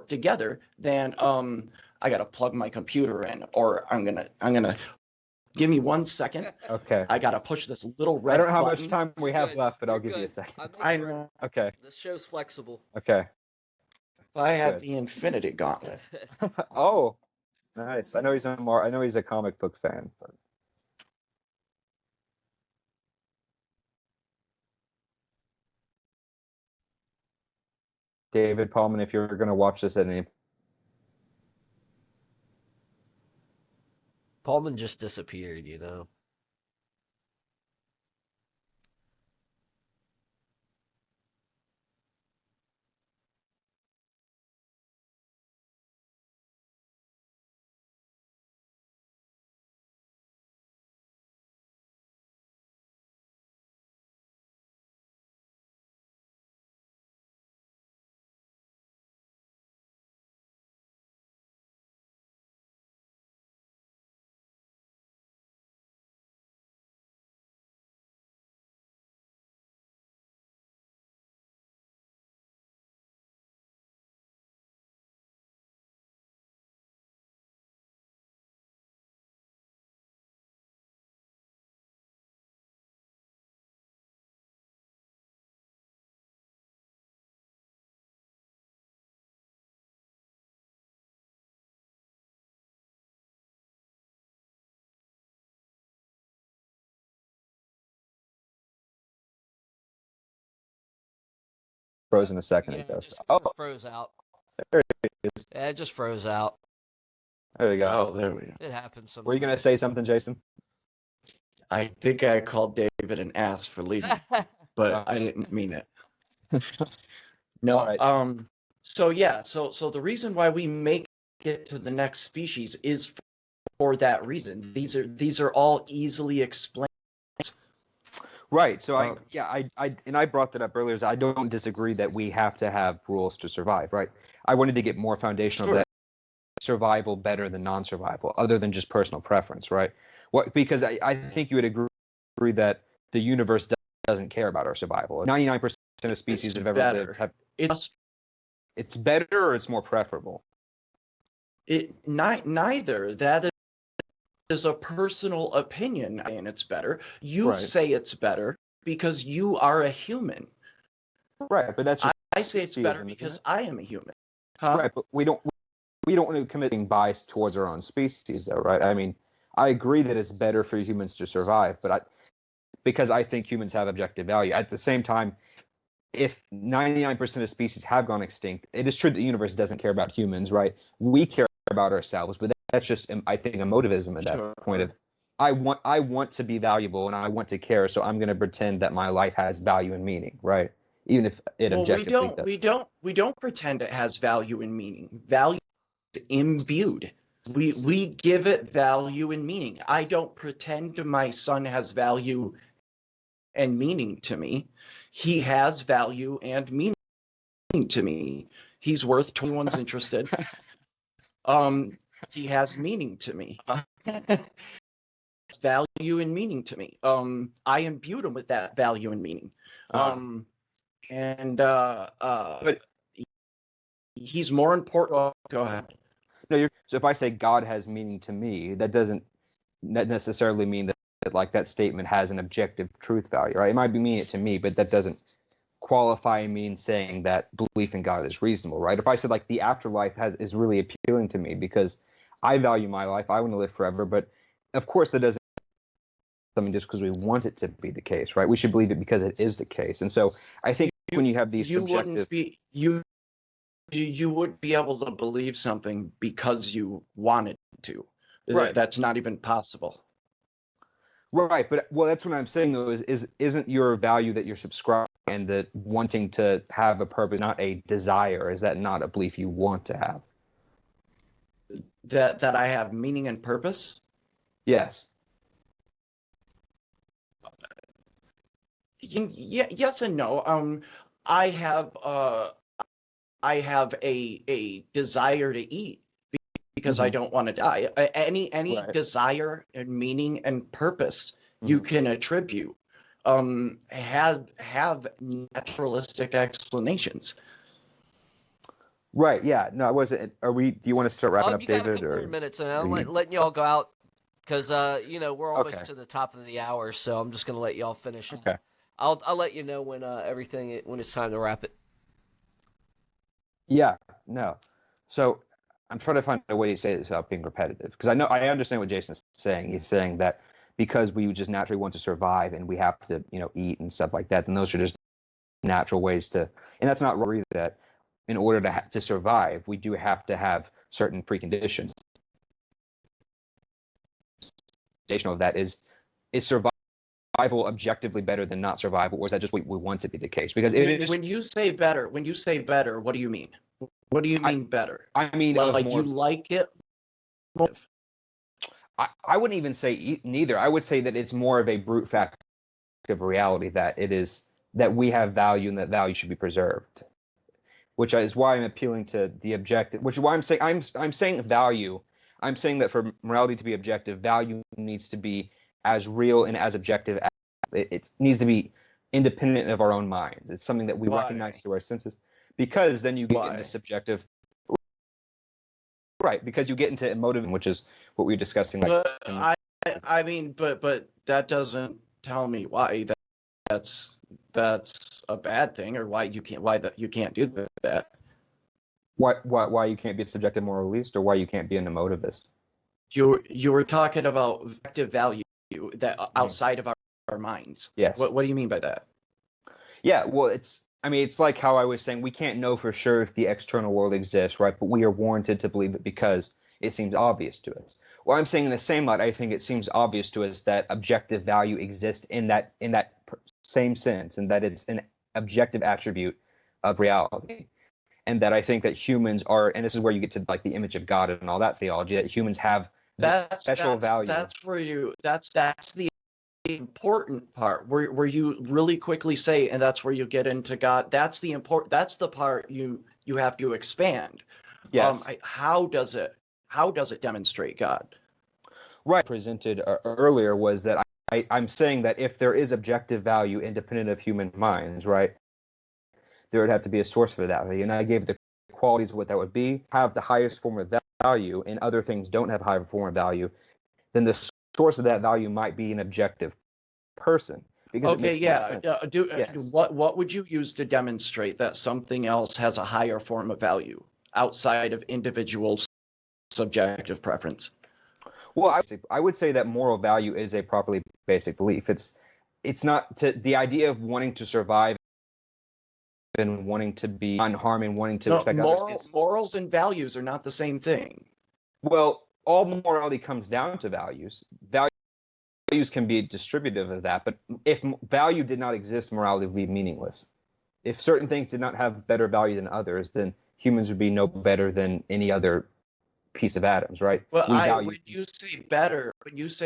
together, then I got to plug my computer in, or I'm gonna give me 1 second. Okay. I got to push this little red. I don't know how button. much time we have left, but I'll give Good. you a second. I know. Okay. This show's flexible. Okay. I have Good. the Infinity Gauntlet. Oh, nice. I know he's a comic book fan. But... David Paulman, if you're going to watch this at any... Paulman just disappeared, you know. Frozen a second Yeah, ago. it just froze out. There it is. Yeah, it just froze out. There we go. Oh, there we go. It happens sometimes. Were you going to say something, Jason? I think I called David an ass for leaving, but I didn't mean it. No. Right. So yeah. So the reason why we make it to the next species is for that reason. These are all easily explained. Right. So I brought that up earlier. I don't disagree that we have to have rules to survive. Right. I wanted to get more foundational Sure. that survival better than non-survival, other than just personal preference. Right. Because I think you would agree that the universe doesn't care about our survival. 99% of species have ever lived it's better or it's more preferable. Neither. That is a personal opinion, and it's better. You Right. say it's better because you are a human. Right, but that's just I say it's better speciesism, because isn't I am a human. Huh? Right, but we don't want to commit being biased towards our own species, though, right? I mean, I agree that it's better for humans to survive, but because I think humans have objective value. At the same time, if 99% of species have gone extinct, it is true that the universe doesn't care about humans, right? We care about ourselves, but that's just, I think, emotivism at that Sure. point of, I want to be valuable and I want to care, so I'm going to pretend that my life has value and meaning, right? Even if it objectively doesn't. We don't pretend it has value and meaning. Value is imbued. We give it value and meaning. I don't pretend my son has value and meaning to me. He has value and meaning to me. He's worth 21's interested. He has meaning to me. Value and meaning to me. I imbued him with that value and meaning. But he's more important. Oh, go ahead. No, so if I say God has meaning to me, that doesn't necessarily mean that like that statement has an objective truth value, right? It might be meaning it to me, but that doesn't qualify me in saying that belief in God is reasonable, right? If I said like the afterlife is really appealing to me because I value my life, I want to live forever, but of course that doesn't something just because we want it to be the case, right? We should believe it because it is the case. And so I think when you have these subjective, you would be able to believe something because you wanted to. Right. That's not even possible. Right, but that's what I'm saying though isn't your value that you're subscribing and that wanting to have a purpose not a desire? Is that not a belief you want to have? That I have meaning and purpose? Yes. Yes and no. I have a desire to eat because I don't want to die. Any Right. desire and meaning and purpose you can attribute have naturalistic explanations. Right. Yeah. No, I wasn't. Do you want to start wrapping up, You David? got a couple more minutes, and I'm letting y'all go out because we're almost to the top of the hour, so I'm just gonna let y'all finish. Okay. I'll let you know when when it's time to wrap it. Yeah. No. So I'm trying to find a way to say this without being repetitive because I understand what Jason's saying. He's saying that because we just naturally want to survive and we have to eat and stuff like that, then those are just natural ways to. And that's not really that. In order to survive, we do have to have certain preconditions. Of that is survival objectively better than not survival, or is that just what we want to be the case? Because when you say better, what do you mean? What do you mean better? I mean, like you like it. I wouldn't even say neither. I would say that it's more of a brute fact of reality that it is that we have value and that value should be preserved. Which is why I'm appealing to the objective. Which is why I'm saying value. I'm saying that for morality to be objective, value needs to be as real and as objective as it needs to be independent of our own minds. It's something that we recognize through our senses. Because then you get into subjective. Right, because you get into emotive, which is what we were discussing. But that doesn't tell me why that's a bad thing, or why you can't do that. Why you can't be a subjective moralist, or why you can't be an emotivist? You were talking about objective value that outside of our minds. Yes. What do you mean by that? Yeah, well, it's like how I was saying we can't know for sure if the external world exists, right? But we are warranted to believe it because it seems obvious to us. Well, I'm saying in the same light, I think it seems obvious to us that objective value exists in that same sense, and that it's an objective attribute of reality. And that I think that humans are, and this is where you get to like the image of God and all that theology, that humans have special value. That's the the important part where you really quickly say, and that's where you get into God. That's the part you have to expand. Yes. How does it demonstrate God? Right. Presented earlier was that I'm saying that if there is objective value independent of human minds, right, there would have to be a source for that value. And I gave the qualities of what that would be, have the highest form of value, and other things don't have higher form of value, then the source of that value might be an objective person. Because Okay, yeah. Yes. What would you use to demonstrate that something else has a higher form of value outside of individual subjective preference? Well, I would say that moral value is a properly basic belief. It's not the idea of wanting to survive and wanting to be unharmed and wanting to No, respect others. morals and values are not the same thing. Well, all morality comes down to values. Values can be distributive of that, but if value did not exist, morality would be meaningless. If certain things did not have better value than others, then humans would be no better than any other piece of atoms, right? Well, when you say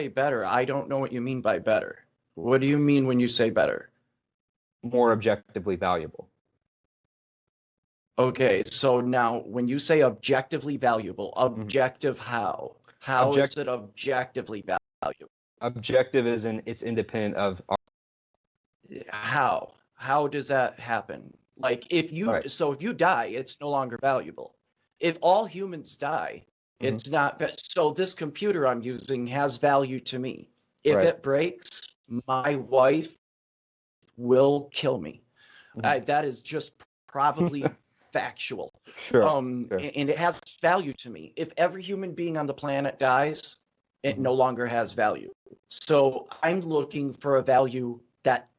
better, I don't know what you mean by better. What do you mean when you say better? More objectively valuable. Okay, so now when you say objectively valuable, objective how? How is it objectively valuable? Objective is it's independent of How? How does that happen? Like if you die, it's no longer valuable. If all humans die, it's not. So this computer I'm using has value to me. If it breaks, my wife will kill me. That is just probably factual. Sure. And it has value to me. If every human being on the planet dies, it no longer has value. So I'm looking for a value that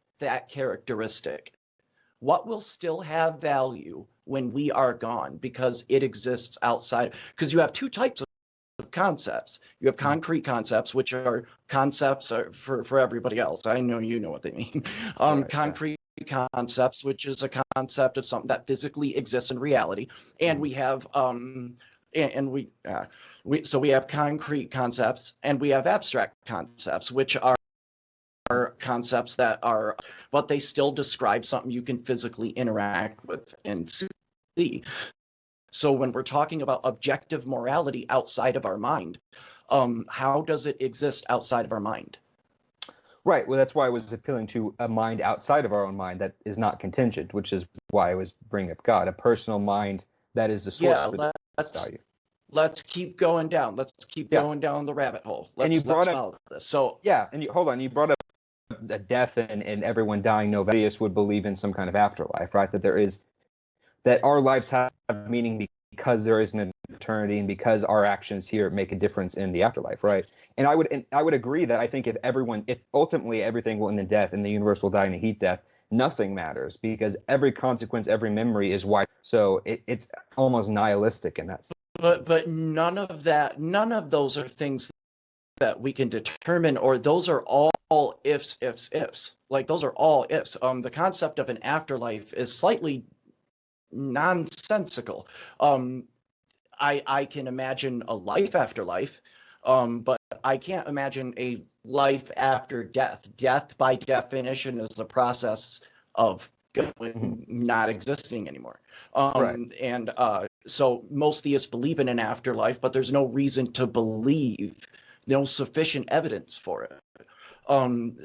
characteristic. What will still have value when we are gone because it exists outside? Because you have two types of concepts. You have concrete concepts, which are concepts for everybody else. I know you know what they mean. Concrete concepts, which is a concept of something that physically exists in reality, and we have so we have concrete concepts and we have abstract concepts, which are concepts that are, but they still describe something you can physically interact with and see. So when we're talking about objective morality outside of our mind, how does it exist outside of our mind? Right. Well, that's why I was appealing to a mind outside of our own mind that is not contingent, which is why I was bringing up God, a personal mind that is the source of this value. Let's keep going down. Let's keep going down the rabbit hole. Let's follow this. So hold on. You brought up a death and everyone dying. No various would believe in some kind of afterlife, right? That our lives have meaning because there is an eternity and because our actions here make a difference in the afterlife, right? And I would agree that I think if ultimately everything will end in death and the universe will die in a heat death, nothing matters because every consequence, every memory is wiped. So it's almost nihilistic in that sense. But none of those are things that we can determine, or those are all ifs. Like those are all ifs. The concept of an afterlife is slightly nonsensical. I can imagine a life after life, but I can't imagine a life after death. Death, by definition, is the process of not existing anymore. And so most theists believe in an afterlife, but there's no reason to believe, no sufficient evidence for it.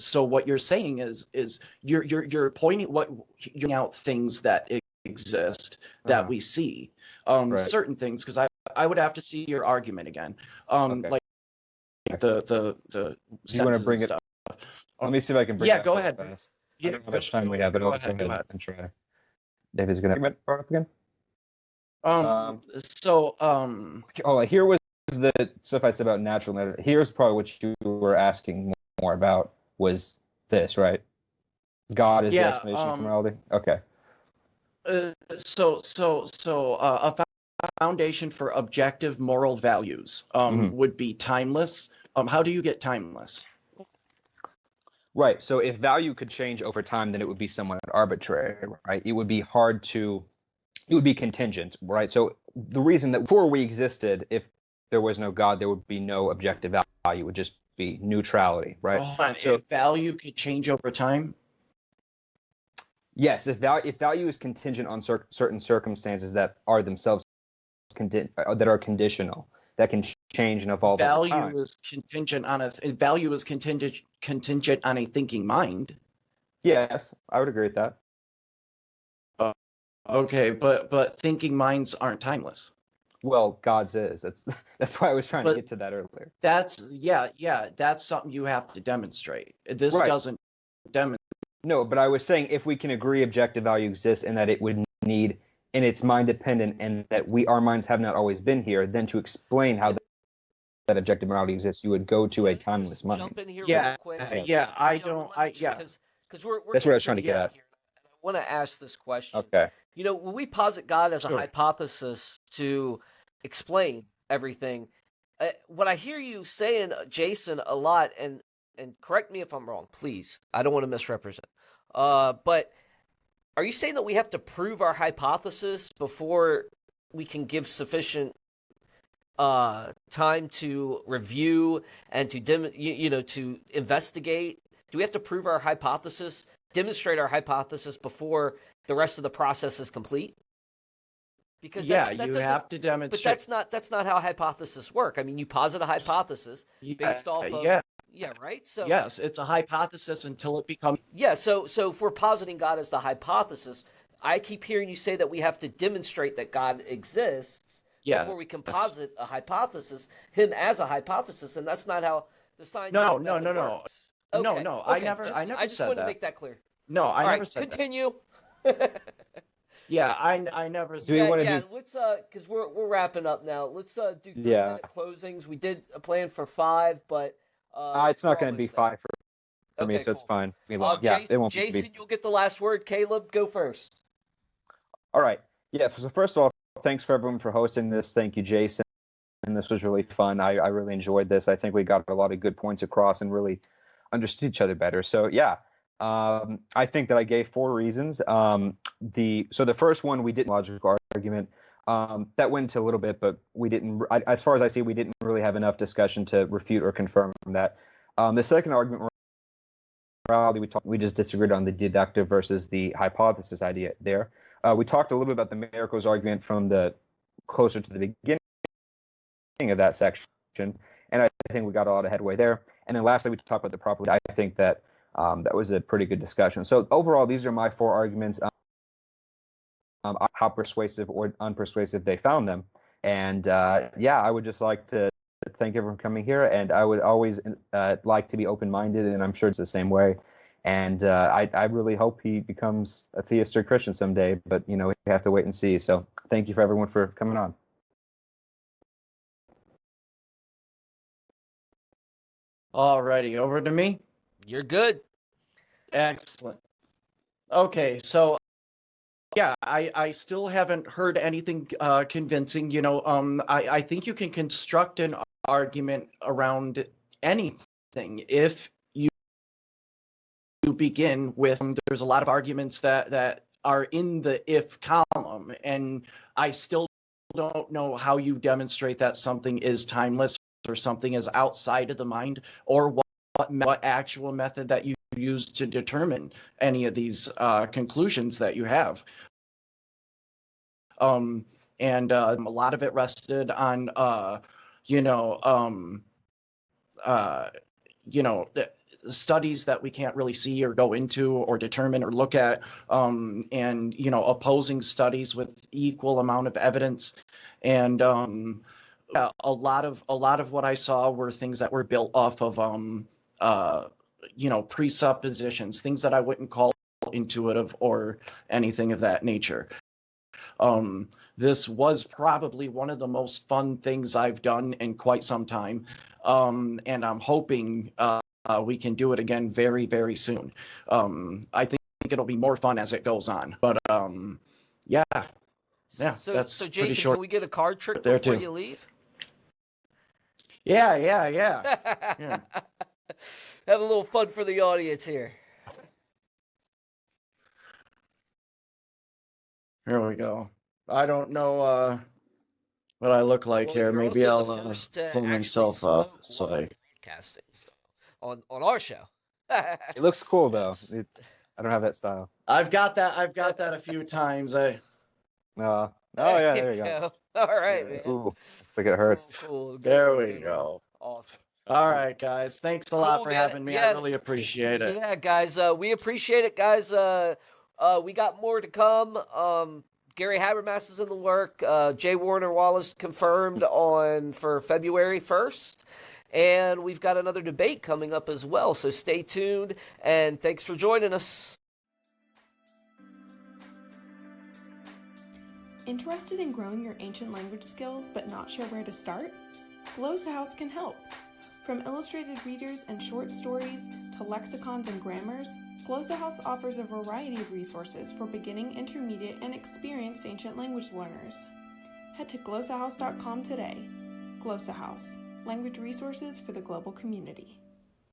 So what you're saying is you're pointing out things that exist that we see, certain things, because I would have to see your argument again. Like the you want to bring it up? Let me see if I can bring it up. Go ahead. I don't know how much time we have, but I'll go ahead and try. David's gonna bring it up again. Here was the stuff I said about natural matter. Here's probably what you were asking more about was this, right? God is the explanation for morality. Okay. So a foundation for objective moral values would be timeless. How do you get timeless? Right. So if value could change over time, then it would be somewhat arbitrary, right? It would be contingent, right? So the reason that before we existed, if there was no God, there would be no objective value. It would just be neutrality, right? Hold on, So if value could change over time. yes, if value is contingent on certain circumstances that are themselves that are conditional, that can change and evolve over time. Value is contingent on contingent on a thinking mind. Yes, I would agree with that. Okay, but thinking minds aren't timeless. Well, God's is. That's why I was trying to But get to that earlier. That's that's something you have to demonstrate. This Right. doesn't demonstrate. No, but I was saying if we can agree objective value exists and that it would need, and it's mind dependent, and that our minds have not always been here, then to explain how that objective morality exists, you would go to a timeless mind. Jump in here Yeah, real quick. I Gentlemen, don't. let me just- because we're That's what I was getting trying to get at. here. I want to ask this question. Okay. You know, when we posit God as a Sure. hypothesis to explain everything, what I hear you saying, Jason, a lot, and correct me if I'm wrong, please. I don't want to misrepresent. But are you saying that we have to prove our hypothesis before we can give sufficient time to review and to to investigate? Do we have to prove our hypothesis, demonstrate our hypothesis before the rest of the process is complete? Because You have to demonstrate. But that's not how hypotheses work. I mean, you posit a hypothesis based off of right. So yes, it's a hypothesis until it becomes. Yeah, so if we're positing God as the hypothesis, I keep hearing you say that we have to demonstrate that God exists before we can posit a hypothesis, him as a hypothesis, and that's not how the scientific method works. Okay. No. Okay. I just said wanted that. to make that clear. No, I All never right, said continue. that. Yeah, I never said. Let's because we're wrapping up now. Let's do 3-minute closings. We did a plan for 5, but it's not going to be 5 for me, Okay, so it's cool. fine. It won't Jason, be. you'll get the last word. Caleb, go first. All right. Yeah. So first of all, thanks for everyone for hosting this. Thank you, Jason. And this was really fun. I really enjoyed this. I think we got a lot of good points across and really understood each other better. So yeah, I think that I gave 4 reasons. The first one, we did logical argument. That went into a little bit, but we didn't. As far as I see, we didn't really have enough discussion to refute or confirm that. The second argument, we just disagreed on the deductive versus the hypothesis idea there. We talked a little bit about the miracles argument from the closer to the beginning of that section, and I think we got a lot of headway there. And then lastly, we talked about the probability. I think that that was a pretty good discussion. So overall, these are my 4 arguments. How persuasive or unpersuasive they found them, and I would just like to thank everyone for coming here. And I would always like to be open-minded, and I'm sure it's the same way. And I really hope he becomes a theist or Christian someday, but we have to wait and see. So thank you for everyone for coming on. Alrighty, over to me. You're good. Excellent. Okay, so yeah, I still haven't heard anything convincing. I think you can construct an argument around anything if you begin with. There's a lot of arguments that are in the if column, and I still don't know how you demonstrate that something is timeless or something is outside of the mind, or what actual method that you use to determine any of these conclusions that you have. And a lot of it rested on studies that we can't really see or go into or determine or look at, and opposing studies with equal amount of evidence. And a lot of what I saw were things that were built off of presuppositions, things that I wouldn't call intuitive or anything of that nature. This was probably one of the most fun things I've done in quite some time, and I'm hoping we can do it again very, very soon. I think it'll be more fun as it goes on, but yeah. So that's Jason, pretty short can we get a card trick there before too. you leave? Yeah. Have a little fun for the audience here. Here we go. I don't know what I look like Well, here. you're Maybe also I'll the first to pull actually myself smoke up so while I broadcasting, so. on our show. It looks cool though. I don't have that style. I've got that a few times. Oh yeah, there you go. All right, man. Ooh, looks like it hurts. Cool. There we go. Awesome. All right, guys. Thanks a lot Cool, for man. having me. Yeah. I really appreciate it. Yeah, guys, we appreciate it, guys. We got more to come. Gary Habermas is in the work. Jay Warner Wallace confirmed for February 1st. And we've got another debate coming up as well. So stay tuned, and thanks for joining us. Interested in growing your ancient language skills but not sure where to start? Glossa House can help. From illustrated readers and short stories to lexicons and grammars, Glossa House offers a variety of resources for beginning, intermediate, and experienced ancient language learners. Head to glossahouse.com today. Glossa House, language resources for the global community.